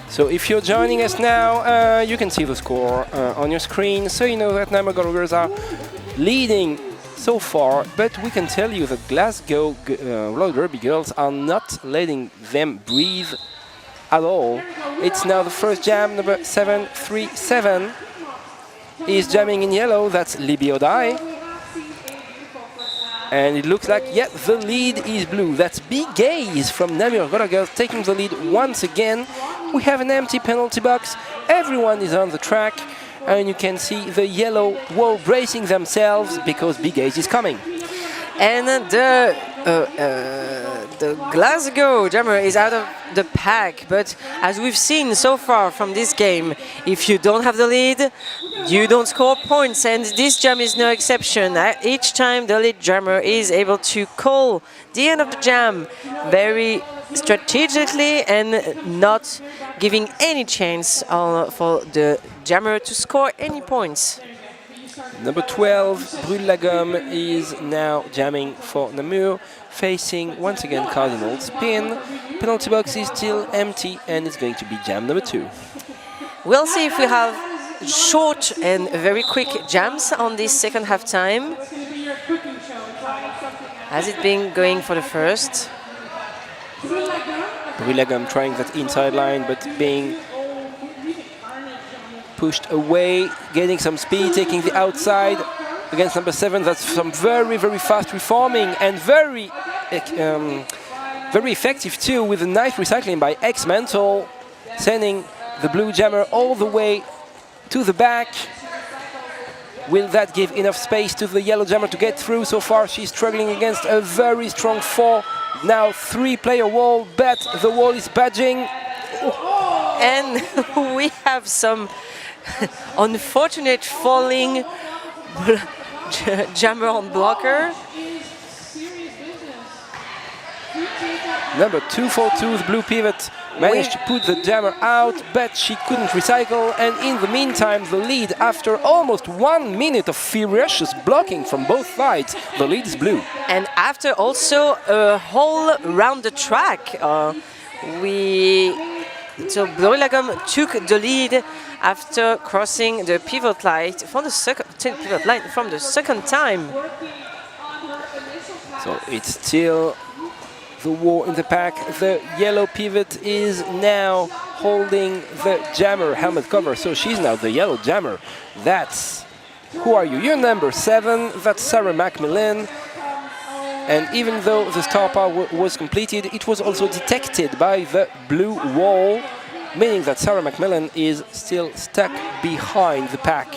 So if you're joining us now, you can see the score on your screen, so you know that Namur Gorillas are leading so far, but we can tell you that Glasgow roller derby girls are not letting them breathe at all. It's now the first jam, number 737 is jamming in yellow, that's Libby O'Dye. And it looks like, yeah, the lead is blue. That's Big Gaze from Namur Roller Girls taking the lead once again. We have an empty penalty box. Everyone is on the track. And you can see the yellow wall bracing themselves because Big Gaze is coming. And the Glasgow jammer is out of the pack, but as we've seen so far from this game, if you don't have the lead, you don't score points, and this jam is no exception. Each time the lead jammer is able to call the end of the jam very strategically and not giving any chance for the jammer to score any points. Number 12, Brûle-la-Gomme, is now jamming for Namur, facing once again Cardinal Spin. Penalty box is still empty and it's going to be jam number 2. We'll see if we have short and very quick jams on this second half time. Has it been going for the first? Brûle-la-Gomme trying that inside line but being pushed away, getting some speed, taking the outside against number 7. That's some very, very fast reforming and very effective too, with a nice recycling by X-Mental, sending the blue jammer all the way to the back. Will that give enough space to the yellow jammer to get through? So far she's struggling against a very strong 4, now 3-player wall, but the wall is badging. And we have some unfortunate falling jammer on blocker. Number 242, the blue pivot, managed to put the jammer out, but she couldn't recycle. And in the meantime, the lead, after almost 1 minute of ferocious blocking from both sides, the lead is blue. And after also a whole round the track, so Brûle-la-Gomme took the lead after crossing the pivot line from the second time. So it's still the war in the pack. The yellow pivot is now holding the jammer helmet cover, so she's now the yellow jammer. That's, who are you? You're number 7, that's Sarah Macmillan. And even though the star power was completed, it was also detected by the blue wall, meaning that Sarah Macmillan is still stuck behind the pack.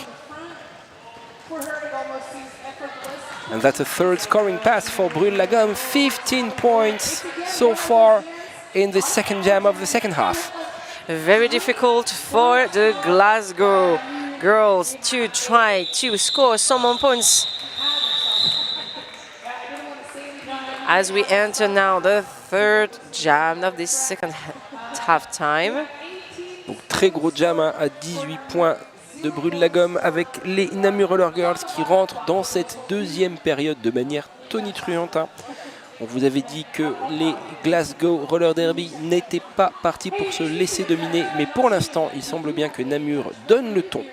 And that's a third scoring pass for Brûle-la-Gomme, 15 points so far in the second jam of the second half. Very difficult for the Glasgow girls to try to score some more points. As we enter now the third jam of this second half time. Donc très gros jam à 18 points de Brûle-la-Gomme avec les Namur Roller Girls qui rentrent dans cette deuxième période de manière tonitruante. On vous avait dit que les Glasgow Roller Derby n'étaient pas partis pour se laisser dominer, mais pour l'instant, il semble bien que Namur donne le ton.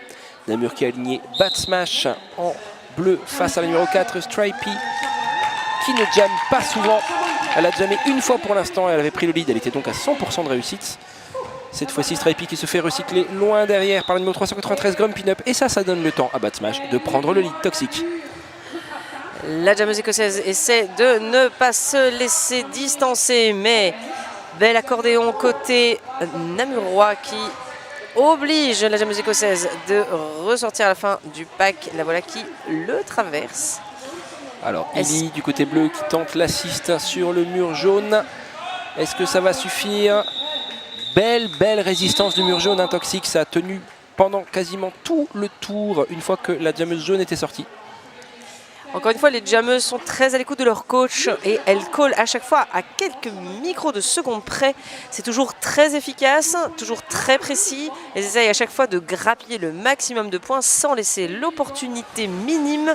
Namur qui a aligné Bat Smash en bleu face à la numéro 4, Stripey, qui ne jamme pas souvent. Elle a jammé une fois pour l'instant, elle avait pris le lead, elle était donc à 100% de réussite. Cette fois-ci, Stripey qui se fait recycler loin derrière par le numéro 393, Grumpy Up, et ça donne le temps à Bat Smash de prendre le lead. Toxic. La jammeuse écossaise essaie de ne pas se laisser distancer, mais bel accordéon côté namurois qui oblige la jammeuse écossaise de ressortir à la fin du pack. La voilà qui le traverse. Alors, Illy du côté bleu qui tente l'assist sur le mur jaune. Est-ce que ça va suffire? Belle résistance du mur jaune, un Toxic. Ça a tenu pendant quasiment tout le tour une fois que la jammeuse jaune était sortie. Encore une fois, les jammeuses sont très à l'écoute de leur coach et elles collent à chaque fois à quelques micros de secondes près. C'est toujours très efficace, toujours très précis. Elles essayent à chaque fois de grappiller le maximum de points sans laisser l'opportunité minime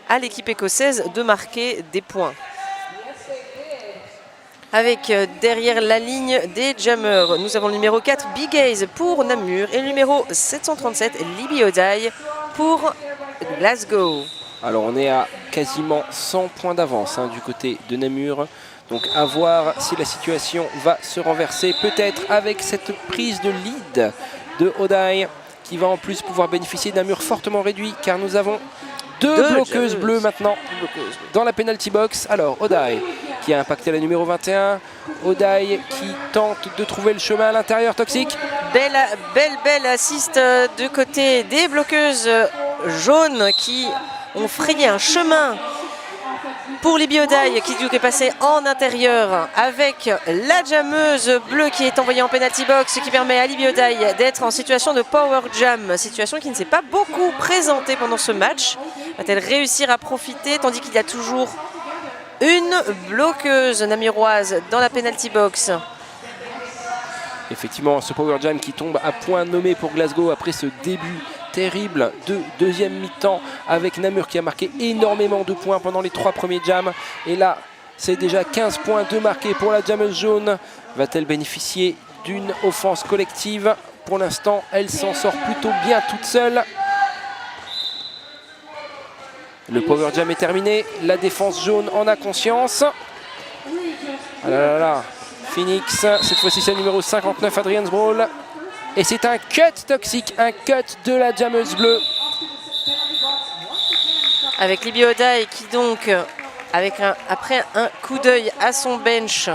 à l'équipe écossaise de marquer des points. Avec derrière la ligne des jammers, nous avons le numéro 4, Big Ace pour Namur et le numéro 737, Libby O'Day pour Glasgow. Alors on est à quasiment 100 points d'avance du côté de Namur. Donc à voir si la situation va se renverser. Peut-être avec cette prise de lead de O'Day qui va en plus pouvoir bénéficier d'un mur fortement réduit car nous avons deux bloqueuses bleues maintenant dans la penalty box. Alors O'Day qui a impacté la numéro 21. O'Day qui tente de trouver le chemin à l'intérieur. Toxic. Belle assist du côté des bloqueuses jaunes qui ont frayé un chemin pour Libby O'Day qui est passé en intérieur avec la jammeuse bleue qui est envoyée en penalty box, ce qui permet à Libby O'Day d'être en situation de power jam, situation qui ne s'est pas beaucoup présentée pendant ce match. Va-t-elle réussir à profiter tandis qu'il y a toujours une bloqueuse namuroise dans la penalty box? Effectivement, ce power jam qui tombe à point nommé pour Glasgow après ce début terrible de deuxième mi-temps avec Namur qui a marqué énormément de points pendant les 3 premiers jams. Et là, c'est déjà 15 points de marqués pour la jammeuse jaune. Va-t-elle bénéficier d'une offense collective? Pour l'instant, elle s'en sort plutôt bien toute seule. Le power jam est terminé. La défense jaune en a conscience. Ah là là là. Phoenix, cette fois-ci c'est le numéro 59, Adrian's Brawl. Et c'est un cut Toxic, un cut de la jammeuse bleue. Avec Libby O'Day qui donc, après un coup d'œil à son bench,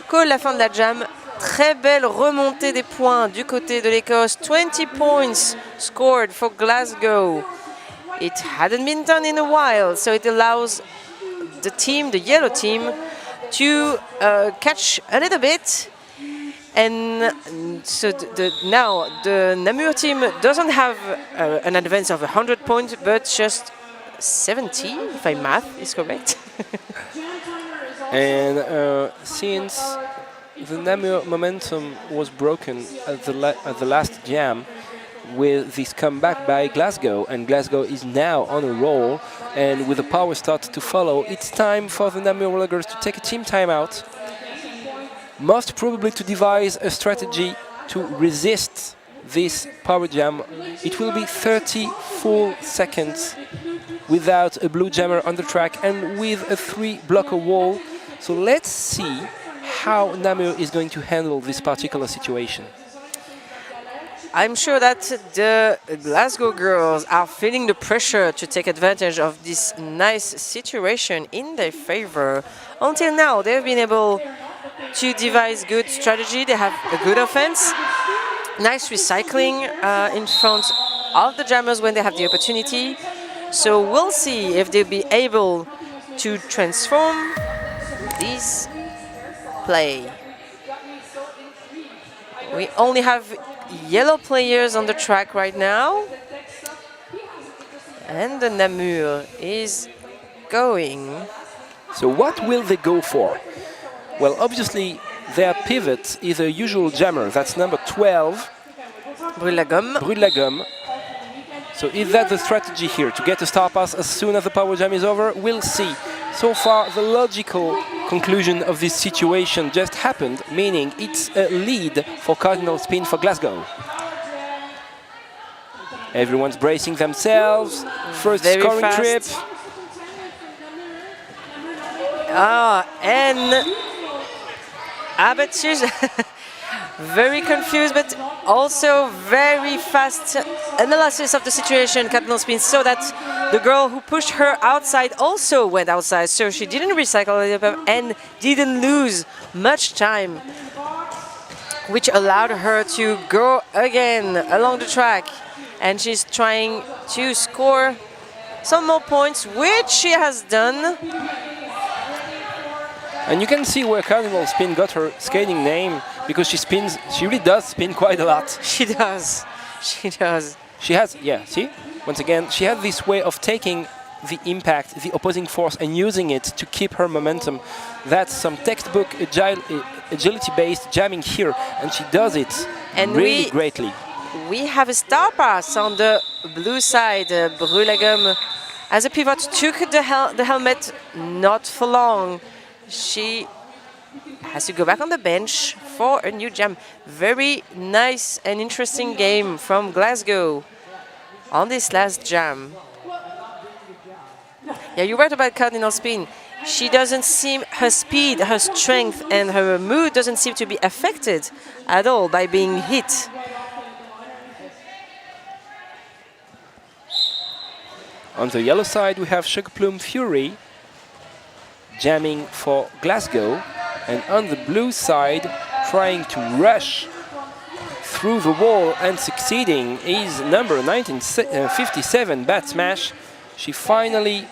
colle la fin de la jam. Très belle remontée des points du côté de l'Écosse. 20 points scored for Glasgow. It hadn't been done in a while, so it allows the yellow team, to catch a little bit. And so now the Namur team doesn't have an advance of 100 points, but just 70, if my math is correct. And since the Namur momentum was broken at the last jam with this comeback by Glasgow, and Glasgow is now on a roll, and with a power start to follow, it's time for the Namur Rollers to take a team timeout. Most probably to devise a strategy to resist this power jam. It will be 30 full seconds without a blue jammer on the track and with a 3-blocker wall. So let's see how Namur is going to handle this particular situation. I'm sure that the Glasgow girls are feeling the pressure to take advantage of this nice situation in their favor. Until now, they've been able to devise good strategy. They have a good offense, nice recycling in front of the jammers when they have the opportunity. So we'll see if they'll be able to transform this play. We only have yellow players on the track right now, and the Namur is going. So what will they go for? Well, obviously their pivot is a usual jammer. That's number 12, Brûle la gomme. Brûle la gomme. So is that the strategy here, to get a star pass as soon as the power jam is over? We'll see. So far, the logical conclusion of this situation just happened, meaning it's a lead for Cardinal Spin for Glasgow. Everyone's bracing themselves. First Very scoring fast. trip. And Abbott is very confused, but also very fast analysis of the situation. Cardinal Spin saw that the girl who pushed her outside also went outside, so she didn't recycle it and didn't lose much time, which allowed her to go again along the track. And she's trying to score some more points, which she has done. And you can see where Cardinal Spin got her skating name, because she spins, she really does spin quite a lot. She does. She does. She has, yeah, see? Once again, she has this way of taking the impact, the opposing force, and using it to keep her momentum. That's some textbook agility-based jamming here, and she does it really greatly. We have a star pass on the blue side. Brulagum, as a pivot, took the helmet, not for long. She has to go back on the bench for a new jam. Very nice and interesting game from Glasgow on this last jam. Yeah, you're right about Cardinal Spin. She doesn't seem, her speed, her strength, and her mood doesn't seem to be affected at all by being hit. On the yellow side, we have Sugar Plum Fury jamming for Glasgow, and on the blue side, trying to rush through the wall and succeeding, is number 1957, Bat Smash. She finally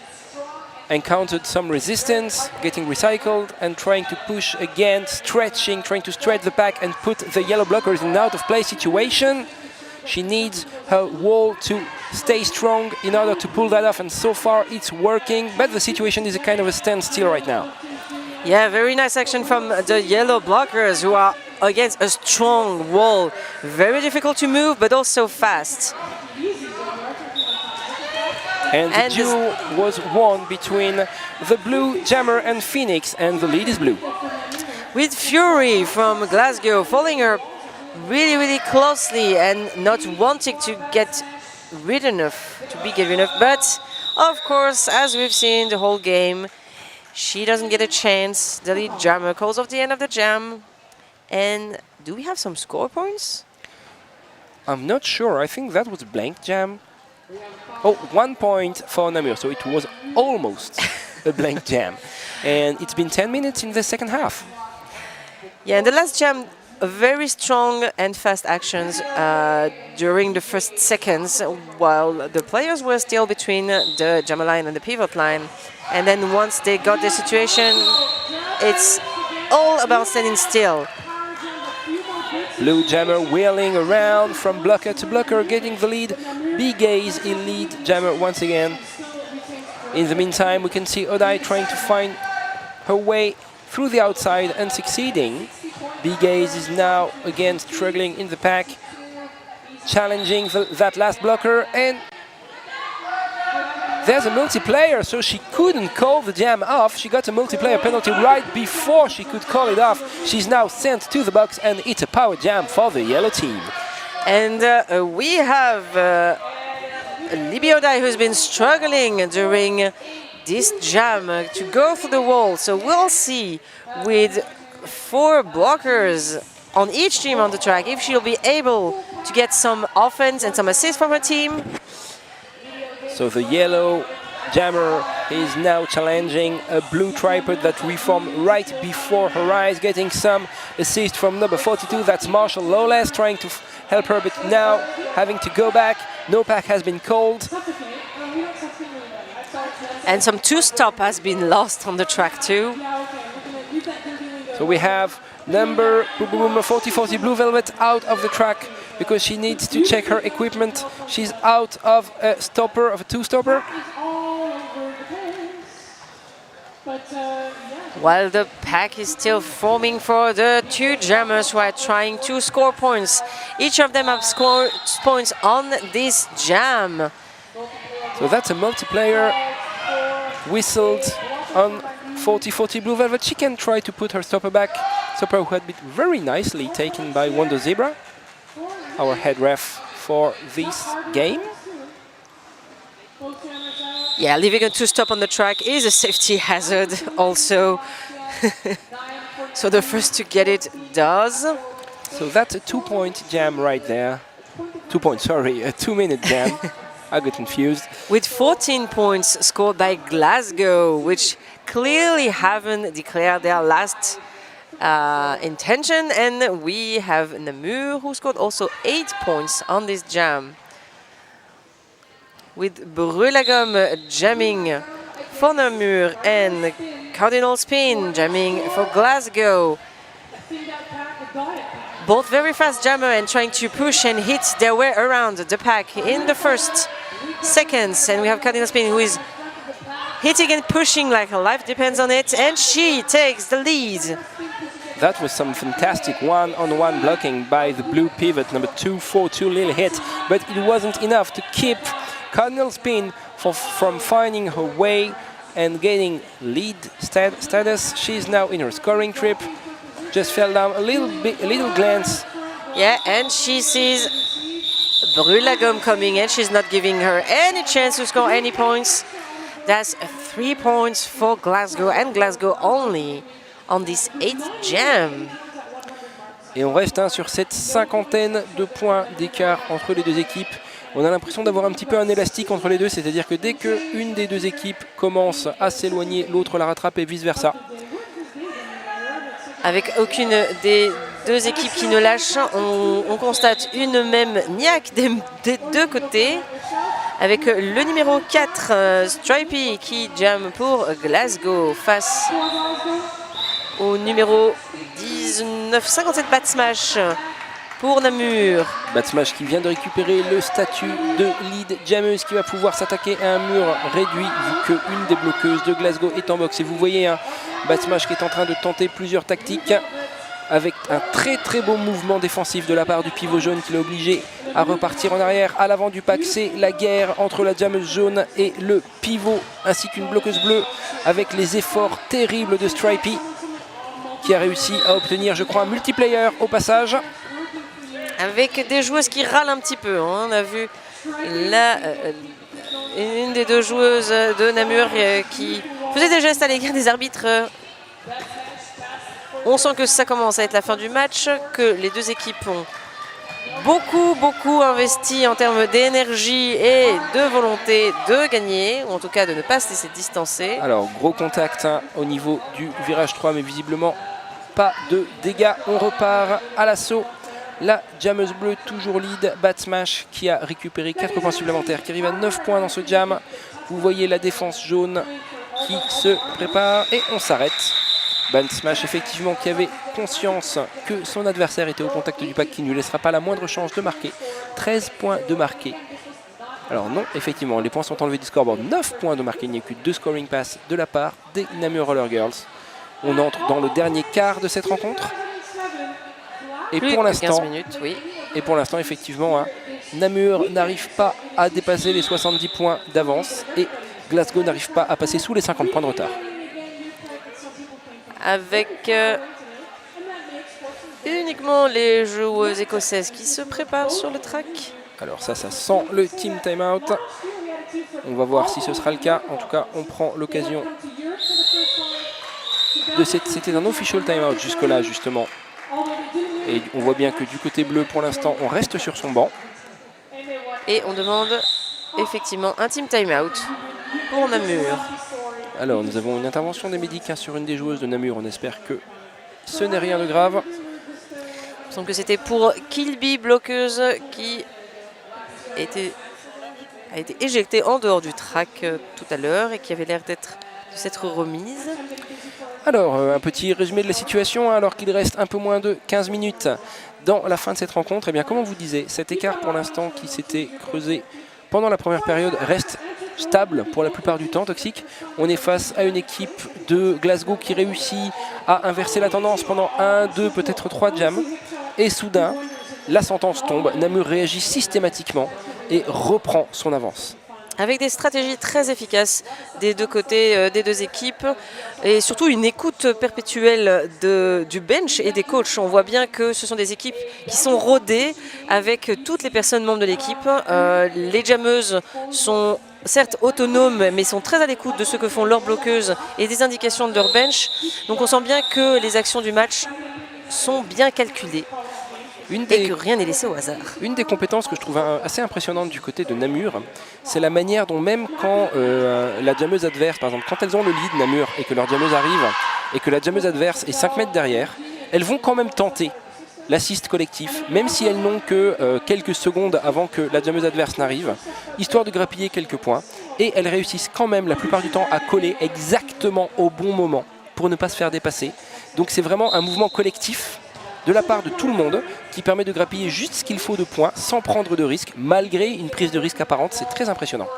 encountered some resistance, getting recycled and trying to push again, stretching, trying to stretch the pack and put the yellow blockers in an out-of-play situation. She needs her wall to stay strong in order to pull that off, and so far it's working, but the situation is a kind of a standstill right now. Yeah, very nice action from the yellow blockers, who are against a strong wall. Very difficult to move, but also fast. And the duel was won between the blue jammer and Phoenix, and the lead is blue. With Fury from Glasgow following her really, really closely and not wanting to get rid enough, but of course, as we've seen the whole game, she doesn't get a chance. The lead jammer calls off the end of the jam. And do we have some score points? I'm not sure. I think that was a blank jam. Oh, 1 point for Namur, so it was almost a blank jam. And it's been 10 minutes in the second half. Yeah, in the last jam, very strong and fast actions during the first seconds, while the players were still between the jammer line and the pivot line. And then once they got the situation, it's all about standing still. Blue jammer wheeling around from blocker to blocker, getting the lead. B-Gaze in lead jammer once again. In the meantime, we can see Odai trying to find her way through the outside and succeeding. B-Gaze is now again struggling in the pack, challenging that last blocker, and there's a multiplayer, so she couldn't call the jam off. She got a multiplayer penalty right before she could call it off. She's now sent to the box, and it's a power jam for the yellow team. And we have Libby Odai, who's been struggling during this jam to go through the wall. So we'll see with 4 blockers on each team on the track if she'll be able to get some offense and some assists from her team. So the yellow jammer is now challenging a blue tripod that reformed right before her eyes, getting some assist from number 42. That's Marshall Lawless trying to help her, but now having to go back. No pack has been called. And some 2-stop has been lost on the track too. So we have number 4040 Blue Velvet out of the track because she needs to check her equipment. She's out of a stopper, of a 2-stopper. While the pack is still forming for the 2 jammers who are trying to score points. Each of them have scored points on this jam. So that's a multiplayer whistled on 40-40 Blue Velvet. She can try to put her stopper back. Stopper who had been very nicely taken by Wonder Zebra, our head ref for this game. Yeah, leaving a two-stop on the track is a safety hazard also. So the first to get it does. So that's a 2-point jam right there. 2 points, sorry, a 2-minute jam. I got confused. With 14 points scored by Glasgow, which clearly haven't declared their last intention. And we have Namur, who scored also 8 points on this jam. With Brulagum jamming for Namur and Cardinal Spin jamming for Glasgow. Both very fast jammer and trying to push and hit their way around the pack in the first seconds. And we have Cardinal Spin who is hitting and pushing like her life depends on it. And she takes the lead. That was some fantastic one-on-one blocking by the blue pivot, number 242 little hit. But it wasn't enough to keep Cardinal Spin from finding her way and getting lead status. She's now in her scoring trip. Just fell down a little glance. Yeah, and she sees Brulagum coming in. She's not giving her any chance to score any points. That's 3 points for Glasgow, and Glasgow only on this 8th jam. Et on reste sur cette cinquantaine de points d'écart entre les deux équipes. On a l'impression d'avoir un petit peu un élastique entre les deux, c'est-à-dire que dès qu'une des deux équipes commence à s'éloigner, l'autre la rattrape et vice-versa. Avec aucune des deux équipes qui ne lâche, on constate une même niaque des deux côtés. Avec le numéro 4, Stripey, qui jamme pour Glasgow face au numéro 19, 57 Bat Smash pour Namur. Bat Smash qui vient de récupérer le statut de lead jammeuse, qui va pouvoir s'attaquer à un mur réduit vu qu'une des bloqueuses de Glasgow est en boxe. Et vous voyez un Bat Smash qui est en train de tenter plusieurs tactiques avec un très beau mouvement défensif de la part du pivot jaune qui l'a obligé à repartir en arrière. À l'avant du pack, c'est la guerre entre la jammeuse jaune et le pivot ainsi qu'une bloqueuse bleue, avec les efforts terribles de Stripey qui a réussi à obtenir, je crois, un multiplayer au passage. Avec des joueuses qui râlent un petit peu. On a vu une des deux joueuses de Namur qui faisait des gestes à l'égard des arbitres. On sent que ça commence à être la fin du match, que les deux équipes ont beaucoup investi en termes d'énergie et de volonté de gagner, ou en tout cas de ne pas se laisser distancer. Alors, gros contact au niveau du virage 3, mais visiblement pas de dégâts. On repart à l'assaut. La jammeuse bleue toujours lead, Bat Smash qui a récupéré 4 points supplémentaires, qui arrive à 9 points dans ce jam. Vous voyez la défense jaune qui se prépare et on s'arrête. Bat Smash effectivement qui avait conscience que son adversaire était au contact du pack, qui ne lui laissera pas la moindre chance de marquer. 13 points de marqué. Alors non, effectivement, les points sont enlevés du scoreboard. 9 points de marqué, il n'y a que 2 scoring passes de la part des Namur Roller Girls. On entre dans le dernier quart de cette rencontre. Et pour l'instant, oui. Et pour l'instant, effectivement, hein, Namur n'arrive pas à dépasser les 70 points d'avance et Glasgow n'arrive pas à passer sous les 50 points de retard. Avec uniquement les joueuses écossaises qui se préparent sur le track. Alors ça sent le team timeout. On va voir si ce sera le cas. En tout cas, on prend l'occasion de c'était un official timeout jusque-là, justement. Et on voit bien que du côté bleu, pour l'instant, on reste sur son banc. Et on demande effectivement un team timeout pour Namur. Alors, nous avons une intervention des médics sur une des joueuses de Namur. On espère que ce n'est rien de grave. Il me semble que c'était pour Kilby, bloqueuse, qui a été éjectée en dehors du track tout à l'heure et qui avait l'air de s'être remise. Alors, un petit résumé de la situation, alors qu'il reste un peu moins de 15 minutes dans la fin de cette rencontre. Eh bien, comme on vous disait, cet écart pour l'instant qui s'était creusé pendant la première période reste stable pour la plupart du temps, Toxic. On est face à une équipe de Glasgow qui réussit à inverser la tendance pendant 1, 2, peut-être 3 jams. Et soudain, la sentence tombe. Namur réagit systématiquement et reprend son avance. avec des stratégies très efficaces des deux côtés des deux équipes et surtout une écoute perpétuelle du bench et des coachs. On voit bien que ce sont des équipes qui sont rodées avec toutes les personnes membres de l'équipe. Les jammeuses sont certes autonomes mais sont très à l'écoute de ce que font leurs bloqueuses et des indications de leur bench. Donc on sent bien que les actions du match sont bien calculées. Et que rien n'est laissé au hasard. Une des compétences que je trouve assez impressionnante du côté de Namur, c'est la manière dont même quand la jammeuse adverse, par exemple, quand elles ont le lead Namur et que leur jammeuse arrive et que la jammeuse adverse est 5 mètres derrière, elles vont quand même tenter l'assist collectif, même si elles n'ont que quelques secondes avant que la jammeuse adverse n'arrive, histoire de grappiller quelques points. Et elles réussissent quand même la plupart du temps à coller exactement au bon moment pour ne pas se faire dépasser. Donc c'est vraiment un mouvement collectif de la part de tout le monde qui permet de grappiller juste ce qu'il faut de points sans prendre de risque, malgré une prise de risque apparente. C'est très impressionnant.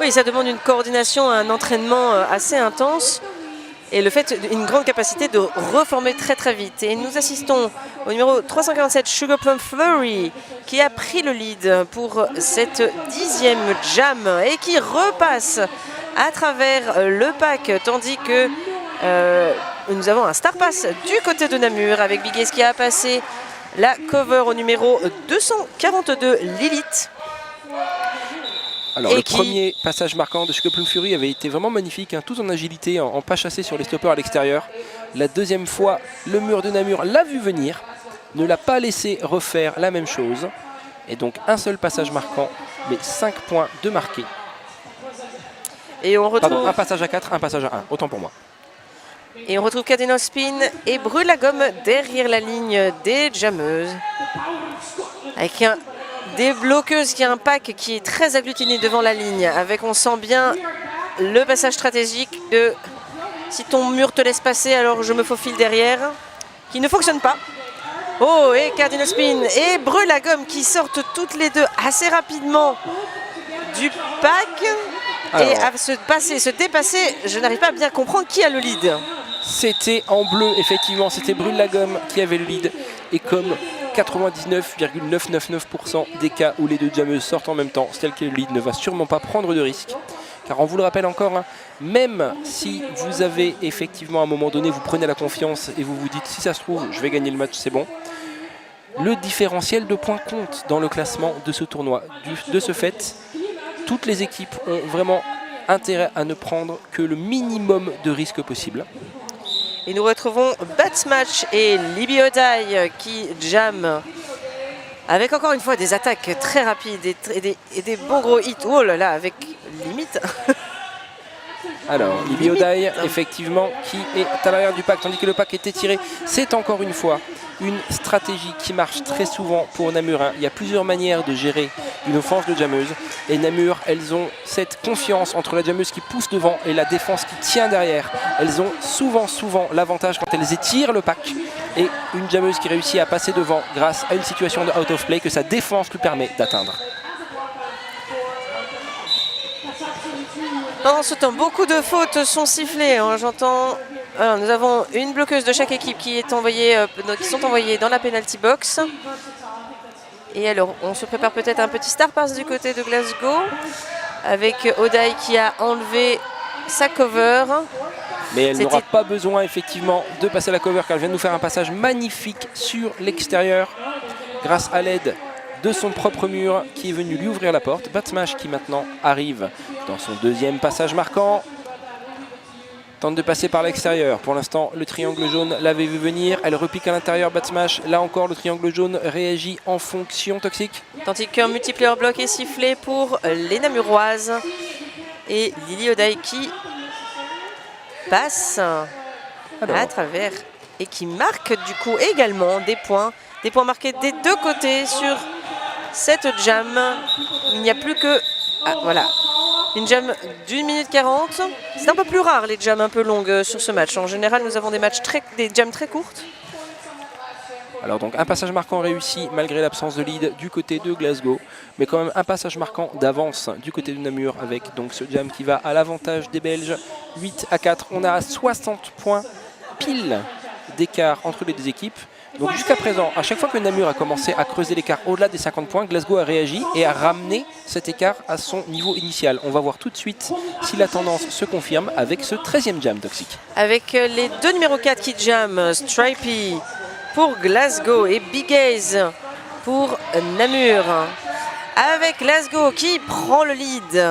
Oui, ça demande une coordination, un entraînement assez intense et le fait d'une grande capacité de reformer très très vite. Et nous assistons au numéro 347 Sugar Plum Flurry qui a pris le lead pour cette 10e jam et qui repasse à travers le pack, tandis que nous avons un star pass du côté de Namur avec Bigues qui a passé la cover au numéro 242 Lilith. Alors le premier passage marquant de Sugar Plum Fury avait été vraiment magnifique, hein, tout en agilité, en pas chassé sur les stoppers à l'extérieur. La deuxième fois, le mur de Namur l'a vu venir, ne l'a pas laissé refaire la même chose. Et donc un seul passage marquant, mais 5 points de marqué. Et on retrouve... Pardon, un passage à 4, un passage à 1, autant pour moi. Et on retrouve Cadena Spin et brûle la gomme derrière la ligne des jammeuses. Avec des bloqueuses qui a un pack qui est très agglutiné devant la ligne. Avec, on sent bien le passage stratégique de si ton mur te laisse passer, alors je me faufile derrière. Qui ne fonctionne pas. Oh, et Cadena Spin et brûle la gomme qui sortent toutes les deux assez rapidement du pack. Alors, et à se dépasser, je n'arrive pas à bien comprendre qui a le lead. C'était en bleu, effectivement, c'était Brûle la gomme qui avait le lead. Et comme 99,999% des cas où les deux jammeuses sortent en même temps, celle qui est le lead ne va sûrement pas prendre de risque. Car on vous le rappelle encore, hein, même si vous avez effectivement à un moment donné, vous prenez la confiance et vous vous dites si ça se trouve, je vais gagner le match, c'est bon. Le différentiel de points compte dans le classement de ce tournoi. De ce fait, toutes les équipes ont vraiment intérêt à ne prendre que le minimum de risque possible. Et nous retrouvons Batsmatch et Libby O'Day qui jam avec encore une fois des attaques très rapides et des bons gros hits. Oh là là, avec limite. Alors, Libby O'Day, effectivement, qui est à l'arrière du pack, tandis que le pack est étiré. C'est encore une fois une stratégie qui marche très souvent pour Namur. Il y a plusieurs manières de gérer une offense de jammeuse. Et Namur, elles ont cette confiance entre la jammeuse qui pousse devant et la défense qui tient derrière. Elles ont souvent l'avantage quand elles étirent le pack. Et une jammeuse qui réussit à passer devant grâce à une situation de out of play que sa défense lui permet d'atteindre. Pendant ce temps, beaucoup de fautes sont sifflées. Hein, j'entends... Alors, nous avons une bloqueuse de chaque équipe qui sont envoyées dans la penalty box. Et alors, on se prépare peut-être un petit star pass du côté de Glasgow avec O'Day qui a enlevé sa cover. Mais elle n'aura pas besoin effectivement de passer la cover car elle vient de nous faire un passage magnifique sur l'extérieur grâce à l'aide de son propre mur qui est venu lui ouvrir la porte. Batsmash qui maintenant arrive dans son deuxième passage marquant. Tente de passer par l'extérieur. Pour l'instant, le triangle jaune l'avait vu venir. Elle repique à l'intérieur, Batsmash. Là encore, le triangle jaune réagit en fonction toxique. Tandis qu'un multiplier bloc est sifflé pour les Namuroises. Et Lily O'Day qui passe à travers et qui marque du coup également des points. Des points marqués des deux côtés sur cette jam. Il n'y a plus que... Ah, voilà. Une jam d'1 minute 40. C'est un peu plus rare les jams un peu longues sur ce match. En général, nous avons des jams très courtes. Alors donc un passage marquant réussi malgré l'absence de lead du côté de Glasgow. Mais quand même un passage marquant d'avance du côté de Namur avec donc ce jam qui va à l'avantage des Belges. 8 à 4. On a 60 points pile d'écart entre les deux équipes. Donc jusqu'à présent, à chaque fois que Namur a commencé à creuser l'écart au-delà des 50 points, Glasgow a réagi et a ramené cet écart à son niveau initial. On va voir tout de suite si la tendance se confirme avec ce 13e jam toxique. Avec les deux numéros 4 qui jam, Stripey pour Glasgow et Big Ace pour Namur. Avec Glasgow qui prend le lead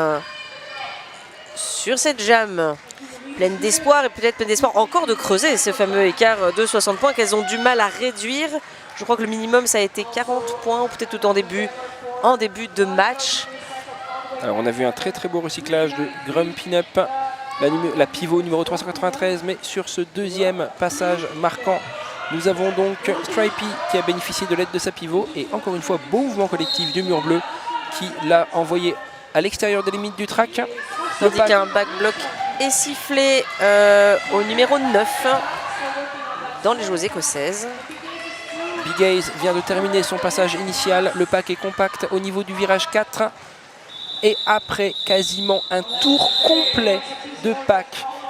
sur cette jam. Pleine d'espoir et peut-être pleine d'espoir encore de creuser ce fameux écart de 60 points qu'elles ont du mal à réduire. Je crois que le minimum ça a été 40 points ou peut-être tout en début de match. Alors on a vu un très très beau recyclage de Grumpin Up, la pivot numéro 393, mais sur ce deuxième passage marquant, nous avons donc Stripey qui a bénéficié de l'aide de sa pivot et encore une fois beau mouvement collectif du mur bleu qui l'a envoyé à l'extérieur des limites du track. Tandis qu'un back block est sifflé au numéro 9 dans les joueuses écossaises. Big Ace vient de terminer son passage initial. Le pack est compact au niveau du virage 4. Et après quasiment un tour complet de pack,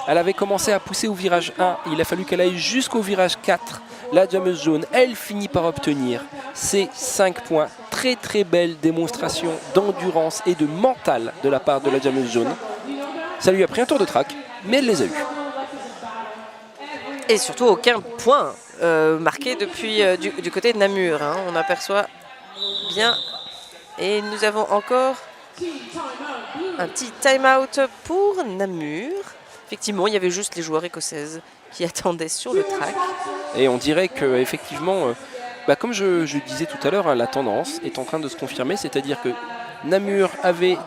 elle avait commencé à pousser au virage 1. Il a fallu qu'elle aille jusqu'au virage 4. La jammeuse jaune, elle finit par obtenir ses 5 points. Très très belle démonstration d'endurance et de mental de la part de la jammeuse jaune. Ça lui a pris un tour de track, mais elle les a eus. Et surtout aucun point marqué depuis du côté de Namur. Hein. On aperçoit bien. Et nous avons encore un petit time-out pour Namur. Effectivement, il y avait juste les joueurs écossaises qui attendaient sur le track. Et on dirait qu'effectivement, comme je disais tout à l'heure, hein, la tendance est en train de se confirmer, c'est-à-dire que Namur avait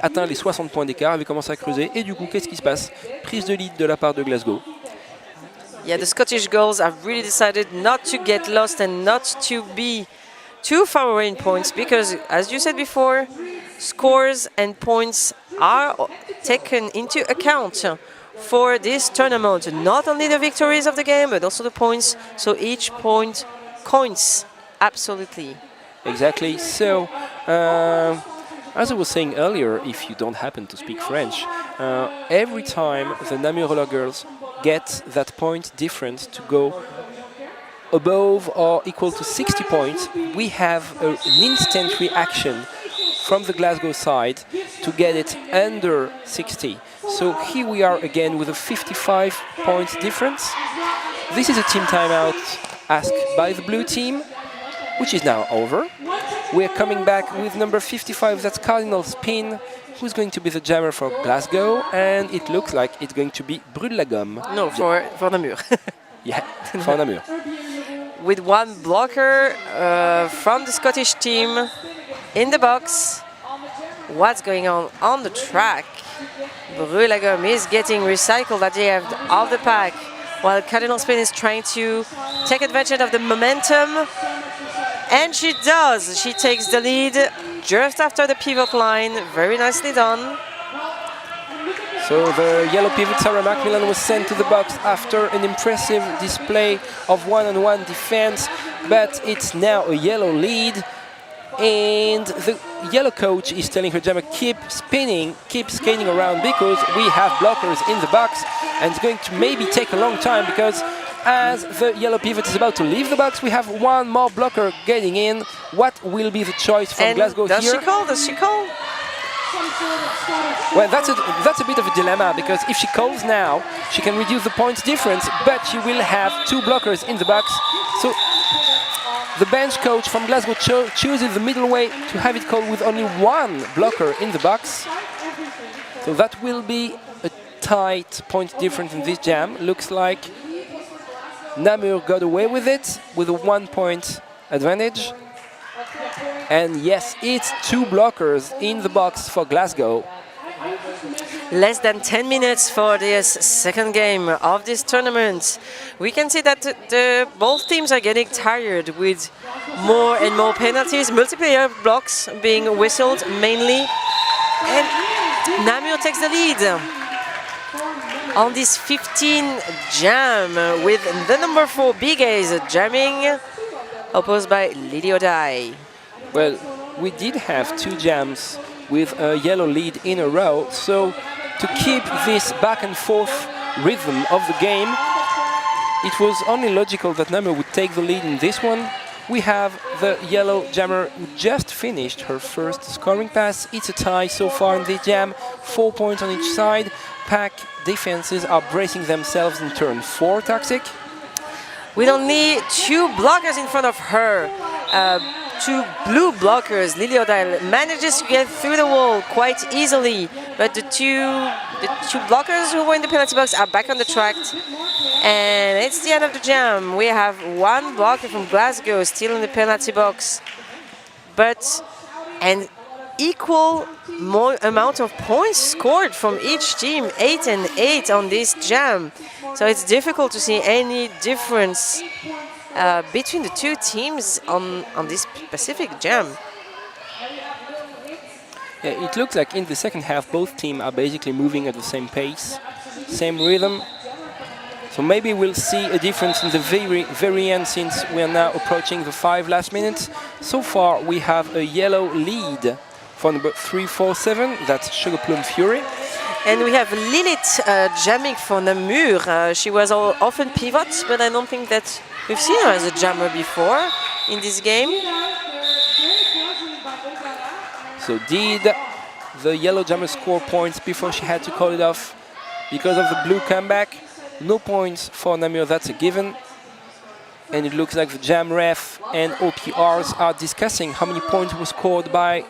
atteint les 60 points d'écart, avait commencé à creuser, et du coup, qu'est-ce qui se passe? Prise de lead de la part de Glasgow. Yeah, the Scottish girls have really decided not to get lost and not to be too far away in points because, as you said before, scores and points are taken into account for this tournament. Not only the victories of the game, but also the points. So each point counts, absolutely. Exactly. So, as I was saying earlier, if you don't happen to speak French, every time the Namur Roller girls get that point difference to go above or equal to 60 points, we have an instant reaction from the Glasgow side to get it under 60. So here we are again with a 55 points difference. This is a team timeout asked by the blue team, which is now over. We're coming back with number 55, that's Cardinal Spin, who's going to be the jammer for Glasgow, and it looks like it's going to be Brûle la Gomme. No, for Namur. Yeah, for Namur. With one blocker from the Scottish team in the box. What's going on the track? Brûle la Gomme is getting recycled at the end of the pack, while Cardinal Spin is trying to take advantage of the momentum. And she does. She takes the lead just after the pivot line. Very nicely done. So the yellow pivot Sarah Macmillan was sent to the box after an impressive display of one-on-one defense, but it's now a yellow lead. And the yellow coach is telling her jammer, keep spinning, keep skating around because we have blockers in the box, and it's going to maybe take a long time because as the yellow pivot is about to leave the box, we have one more blocker getting in. What will be the choice from Glasgow here? Does she call? Well, that's a bit of a dilemma because if she calls now, she can reduce the points difference, but she will have two blockers in the box. So the bench coach from Glasgow chooses the middle way to have it called with only one blocker in the box. So that will be a tight point difference in this jam. Looks like Namur got away with it with a 1 point advantage. And yes, it's two blockers in the box for Glasgow. Less than 10 minutes for this second game of this tournament. We can see that both teams are getting tired with more and more penalties, multiplayer blocks being whistled mainly. And Namur takes the lead on this 15 jam with the number 4 Big Ace jamming, opposed by Lily O'Dai. Well, we did have two jams with a yellow lead in a row, so to keep this back and forth rhythm of the game, it was only logical that Namur would take the lead in this one. We have the yellow jammer who just finished her first scoring pass. It's a tie so far in this jam, 4 points on each side. Pack defenses are bracing themselves in turn 4 Toxic. With only 2 blockers in front of her, 2 blue blockers, Lily O'Dyle manages to get through the wall quite easily, but the two blockers who were in the penalty box are back on the track. And it's the end of the jam. We have 1 blocker from Glasgow still in the penalty box, but an equal amount of points scored from each team, 8 and 8 on this jam. So it's difficult to see any difference between the 2 teams on this specific jam. Yeah, it looks like in the second half both teams are basically moving at the same pace, same rhythm. So maybe we'll see a difference in the very end, since we are now approaching the 5 last minutes. So far we have a yellow lead for number 347, that's Sugar Plum Fury. And we have Lilith jamming for Namur. She was often pivot, but I don't think that we've seen her as a jammer before in this game. So did the yellow jammer score points before she had to call it off because of the blue comeback? No points for Namur, that's a given. And it looks like the jam ref and OPRs are discussing how many points were scored by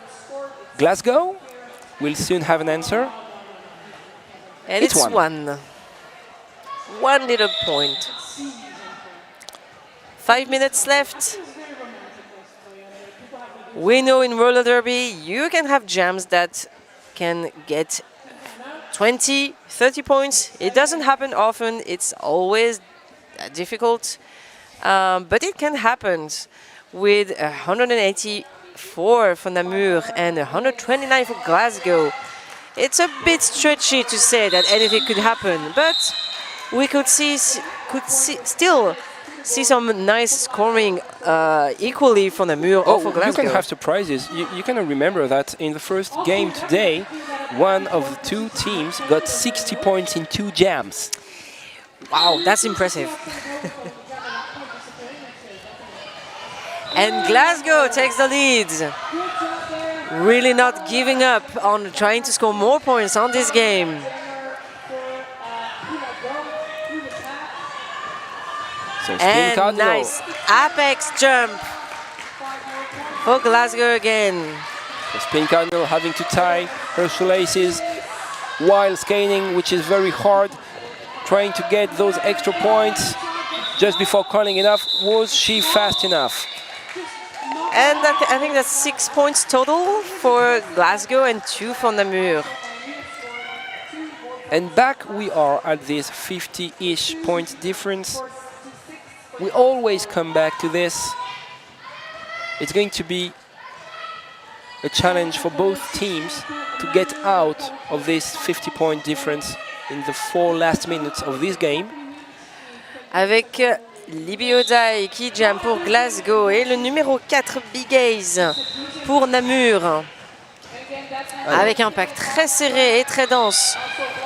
Glasgow. We'll soon have an answer. And it's one. 1 little point. 5 minutes left. We know in roller derby you can have jams that can get 20, 30 points. It doesn't happen often. It's always difficult. But it can happen with 184 for Namur and 129 for Glasgow. It's a bit stretchy to say that anything could happen, but we could still see some nice scoring equally for Namur or for Glasgow. You can have surprises. You can remember that in the first game today, one of the 2 teams got 60 points in 2 jams. Wow, that's impressive. And Glasgow takes the lead. Really not giving up on trying to score more points on this game. So And nice apex jump for Glasgow again. So Spin Cardinal having to tie her shoelaces while skating, which is very hard. Trying to get those extra points just before calling it off. Was she fast enough? And I think that's 6 points total for Glasgow and 2 for Namur. And back we are at this 50-ish points difference. We always come back to this. It's going to be a challenge for both teams to get out of this 50-point difference in the 4 last minutes of this game. Avec Libby O'Dyle qui jam pour Glasgow et le numéro 4 Big Ace pour Namur. Avec un pack très serré et très dense.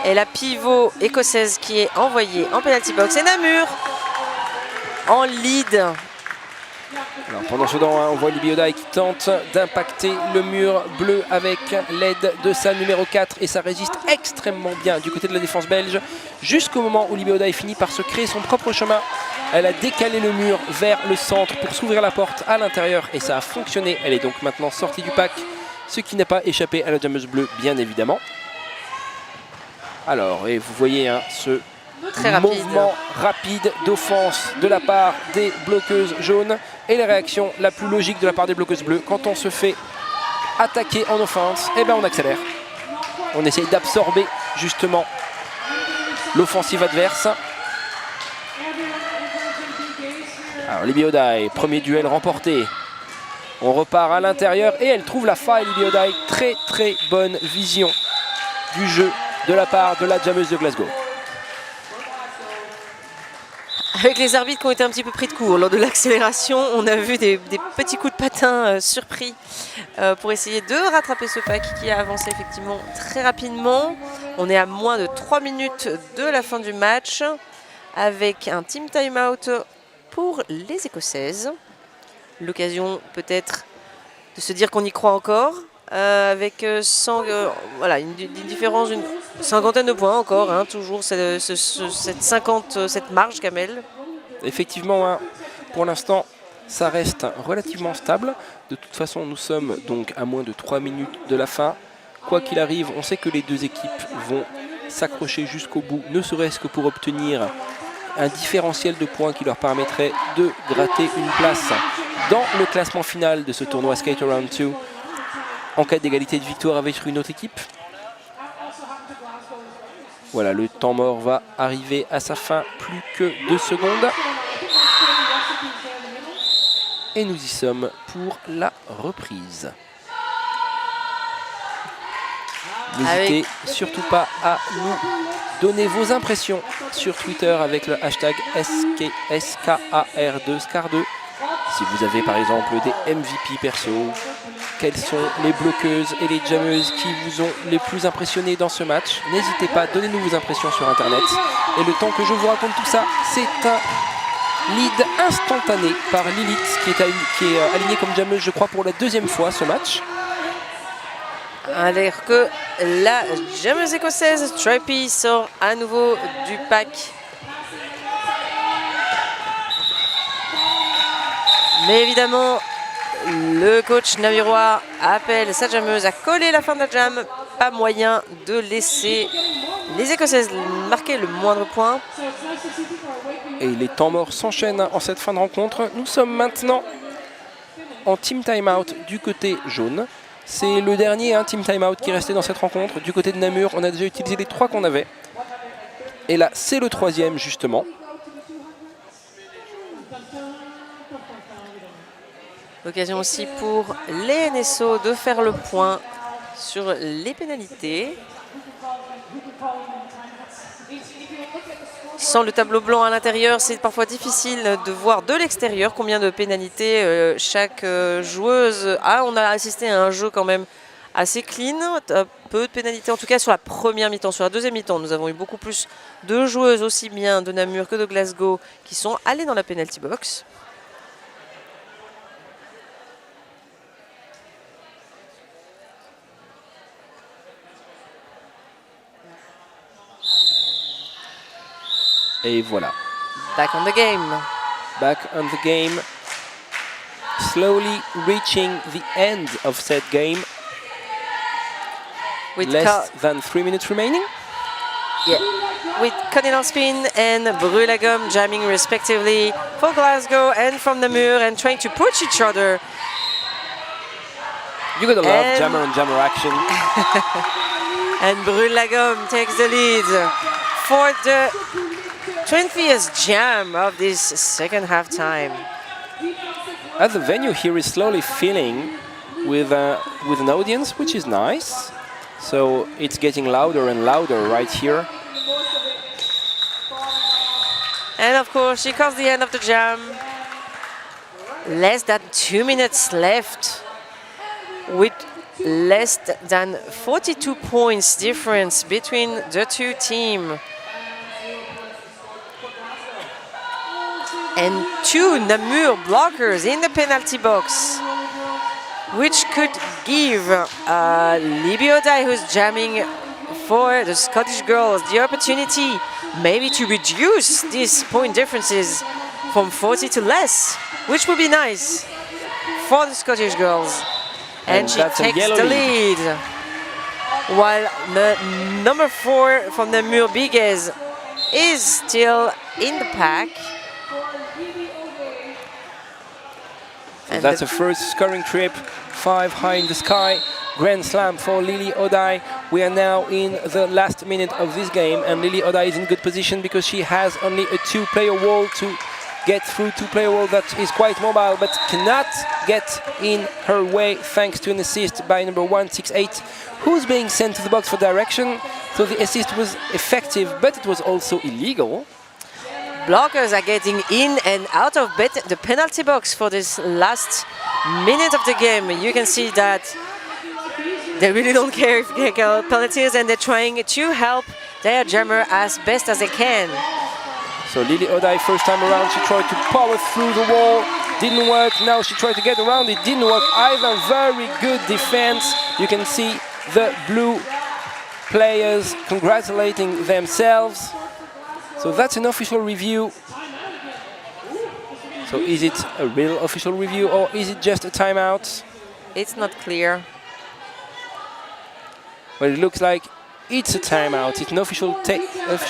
Et la pivot écossaise qui est envoyée en penalty box. Et Namur en lead. Alors, pendant ce temps, on voit Libby O'Dyle qui tente d'impacter le mur bleu avec l'aide de sa numéro 4 et ça résiste extrêmement bien du côté de la défense belge jusqu'au moment où Libby O'Dyle finit par se créer son propre chemin. Elle a décalé le mur vers le centre pour s'ouvrir la porte à l'intérieur et ça a fonctionné. Elle est donc maintenant sortie du pack, ce qui n'a pas échappé à la jammeuse bleue bien évidemment. Alors, et vous voyez ce mouvement rapide d'offense de la part des bloqueuses jaunes et la réaction la plus logique de la part des bloqueuses bleues. Quand on se fait attaquer en offense, eh ben on accélère. On essaye d'absorber justement l'offensive adverse. Alors Libby O'Dyle, premier duel remporté. On repart à l'intérieur et elle trouve la faille. Libby O'Dyle, très très bonne vision du jeu de la part de la jammeuse de Glasgow. Avec les arbitres qui ont été un petit peu pris de court lors de l'accélération, on a vu des petits coups de patin surpris pour essayer de rattraper ce pack qui a avancé effectivement très rapidement. On est à moins de 3 minutes de la fin du match avec un team timeout pour les Écossaises. L'occasion peut-être de se dire qu'on y croit encore, avec voilà, une différence d'une cinquantaine de points encore, hein, toujours cette marge, Kamel. Effectivement, hein, pour l'instant, ça reste relativement stable. De toute façon, nous sommes donc à moins de 3 minutes de la fin. Quoi qu'il arrive, on sait que les deux équipes vont s'accrocher jusqu'au bout, ne serait-ce que pour obtenir un différentiel de points qui leur permettrait de gratter une place dans le classement final de ce tournoi Skate Around 2 en cas d'égalité de victoire avec une autre équipe. Voilà, le temps mort va arriver à sa fin, plus que 2 secondes. Et nous y sommes pour la reprise. N'hésitez surtout pas à nous donner vos impressions sur Twitter avec le hashtag SKAR2, SCAR2. Si vous avez par exemple des MVP perso, quelles sont les bloqueuses et les jammeuses qui vous ont les plus impressionnés dans ce match? N'hésitez pas, donnez-nous vos impressions sur Internet. Et le temps que je vous raconte tout ça, c'est un lead instantané par Lilith qui est alignée comme jammeuse, je crois, pour la 2e fois ce match. Alors que la jammeuse écossaise Stripey sort à nouveau du pack. Mais évidemment, le coach namurois appelle sa jammeuse à coller la fin de la jam. Pas moyen de laisser les Écossaises marquer le moindre point. Et les temps morts s'enchaînent en cette fin de rencontre. Nous sommes maintenant en team timeout du côté jaune. C'est le dernier team timeout qui restait dans cette rencontre. Du côté de Namur, on a déjà utilisé les 3 qu'on avait. Et là, c'est le 3e justement. L'occasion aussi pour les NSO de faire le point sur les pénalités. Sans le tableau blanc à l'intérieur, c'est parfois difficile de voir de l'extérieur combien de pénalités chaque joueuse a. On a assisté à un jeu quand même assez clean, peu de pénalités en tout cas sur la première mi-temps. Sur la 2e mi-temps, nous avons eu beaucoup plus de joueuses aussi bien de Namur que de Glasgow qui sont allées dans la penalty box. Et voilà. Back on the game. Back on the game. Slowly reaching the end of said game. With less than 3 minutes remaining. Yeah. With Cardinal Spin and Brulagum jamming respectively for Glasgow and from Namur and trying to push each other. You gotta love jammer on jammer action. And Brulagum takes the lead for the 20th jam of this second half time. As the venue here is slowly filling with an audience, which is nice. So it's getting louder and louder right here. And of course, here comes the end of the jam. Less than 2 minutes left with less than 42 points difference between the two teams. And 2 Namur blockers in the penalty box, which could give Libby O'Day, who's jamming for the Scottish girls, the opportunity maybe to reduce these point differences from 40 to less, which would be nice for the Scottish girls. And she takes the lead. While the number 4 from Namur Bigues is still in the pack. So that's the first scoring trip, 5 high in the sky, grand slam for Lily O'Day. We are now in the last minute of this game, and Lily O'Day is in good position because she has only a 2-player wall to get through. 2-player wall that is quite mobile, but cannot get in her way thanks to an assist by number 168, who's being sent to the box for direction. So the assist was effective, but it was also illegal. Blockers are getting in and out of the penalty box for this last minute of the game. You can see that they really don't care if they get penalties, and they're trying to help their jammer as best as they can. So Lily Odai, first time around, she tried to power through the wall. Didn't work. Now she tried to get around. It didn't work either. Very good defense. You can see the blue players congratulating themselves. So that's an official review. So is it a real official review or is it just a timeout? It's not clear. Well, it looks like it's a timeout. It's an official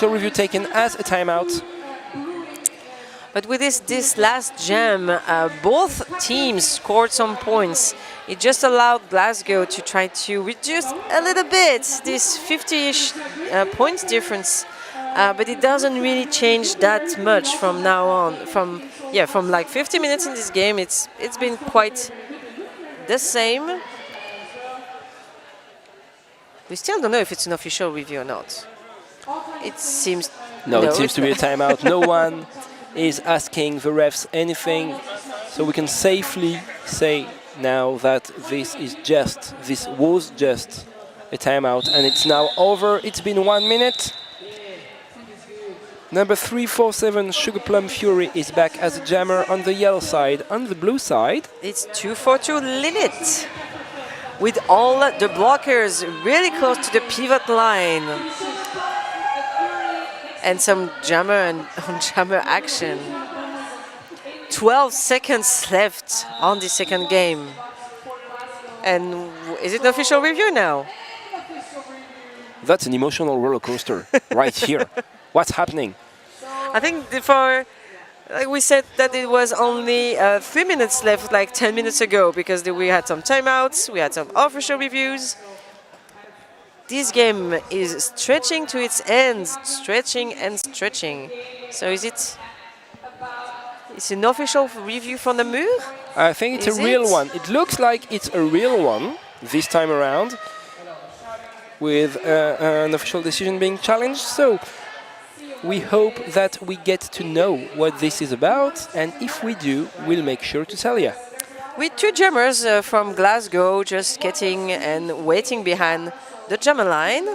review taken as a timeout. But with this last jam, both teams scored some points. It just allowed Glasgow to try to reduce a little bit this 50-ish points difference. But it doesn't really change that much from now on. From like 50 minutes in this game, it's been quite the same. We still don't know if it's an official review or not. It seems... No, it seems to be a timeout. No one is asking the refs anything. So we can safely say now that this was just a timeout and it's now over. It's been 1 minute. Number 347, Sugar Plum Fury, is back as a jammer on the yellow side. On the blue side, it's 242 Lilith, with all the blockers really close to the pivot line. And some jammer and jammer action. 12 seconds left on the second game. And is it an official review now? That's an emotional roller coaster right here. What's happening? I think before, like we said that it was only 3 minutes left, like 10 minutes ago, because we had some timeouts, we had some official reviews. This game is stretching to its ends, stretching and stretching. So it's an official review from Namur? I think it's a real one. It looks like it's a real one this time around, with an official decision being challenged. So we hope that we get to know what this is about, and if we do, we'll make sure to tell you. With two jammers from Glasgow just getting and waiting behind the jammer line.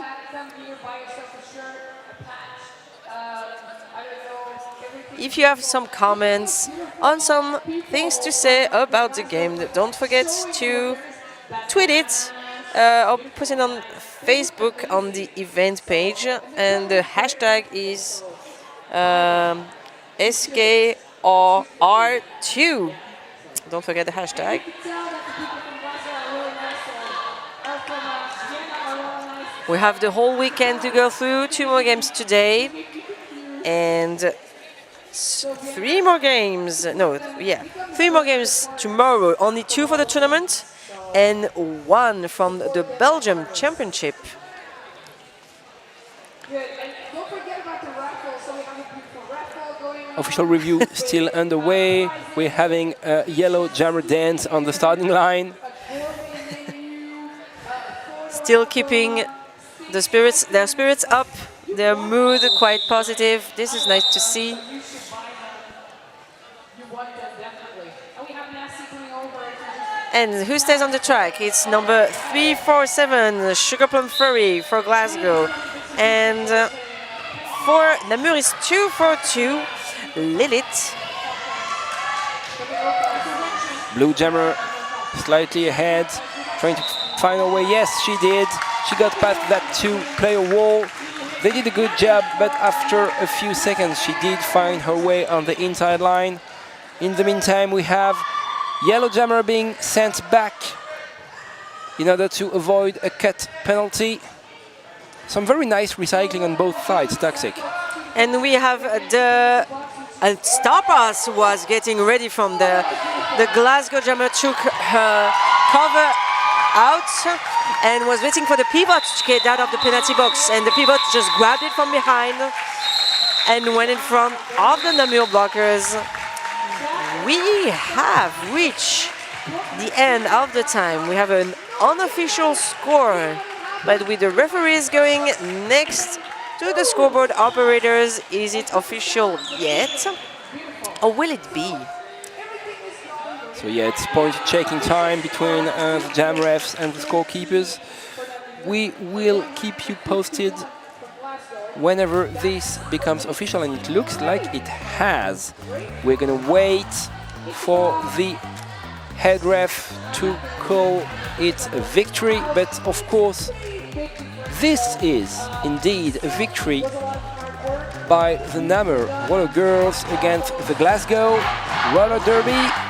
If you have some comments on some things to say about the game, don't forget to tweet it or put it on Facebook on the event page, and the hashtag is SKR2. Don't forget the hashtag. We have the whole weekend to go through. 2 more games today and 3 more games. No, yeah, 3 more games tomorrow. Only 2 for the tournament and 1 from the Belgian Championship. Official review still underway. We're having a yellow jammer dance on the starting line. Still keeping their spirits up, their mood quite positive. This is nice to see. And who stays on the track? It's number 347, Sugar Plum Fury for Glasgow. And for Namur is 242, Lilith. Blue jammer slightly ahead, trying to find a way. Yes, she did. She got past that 2-player wall. They did a good job, but after a few seconds, she did find her way on the inside line. In the meantime, we have yellow jammer being sent back in order to avoid a cut penalty. Some very nice recycling on both sides, Toxic. And we have the Starpass was getting ready from the Glasgow jammer, took her cover out and was waiting for the pivot to get out of the penalty box, and the pivot just grabbed it from behind and went in front of the Namur blockers. We have reached the end of the time. We have an unofficial score, but with the referees going next to the scoreboard operators, is it official yet? Or will it be? So yeah, it's point checking time between the jam refs and the scorekeepers. We will keep you posted whenever this becomes official, and it looks like it has. We're gonna wait for the head ref to call it a victory, but of course this is indeed a victory by the Namur Roller Girls against the Glasgow Roller Derby.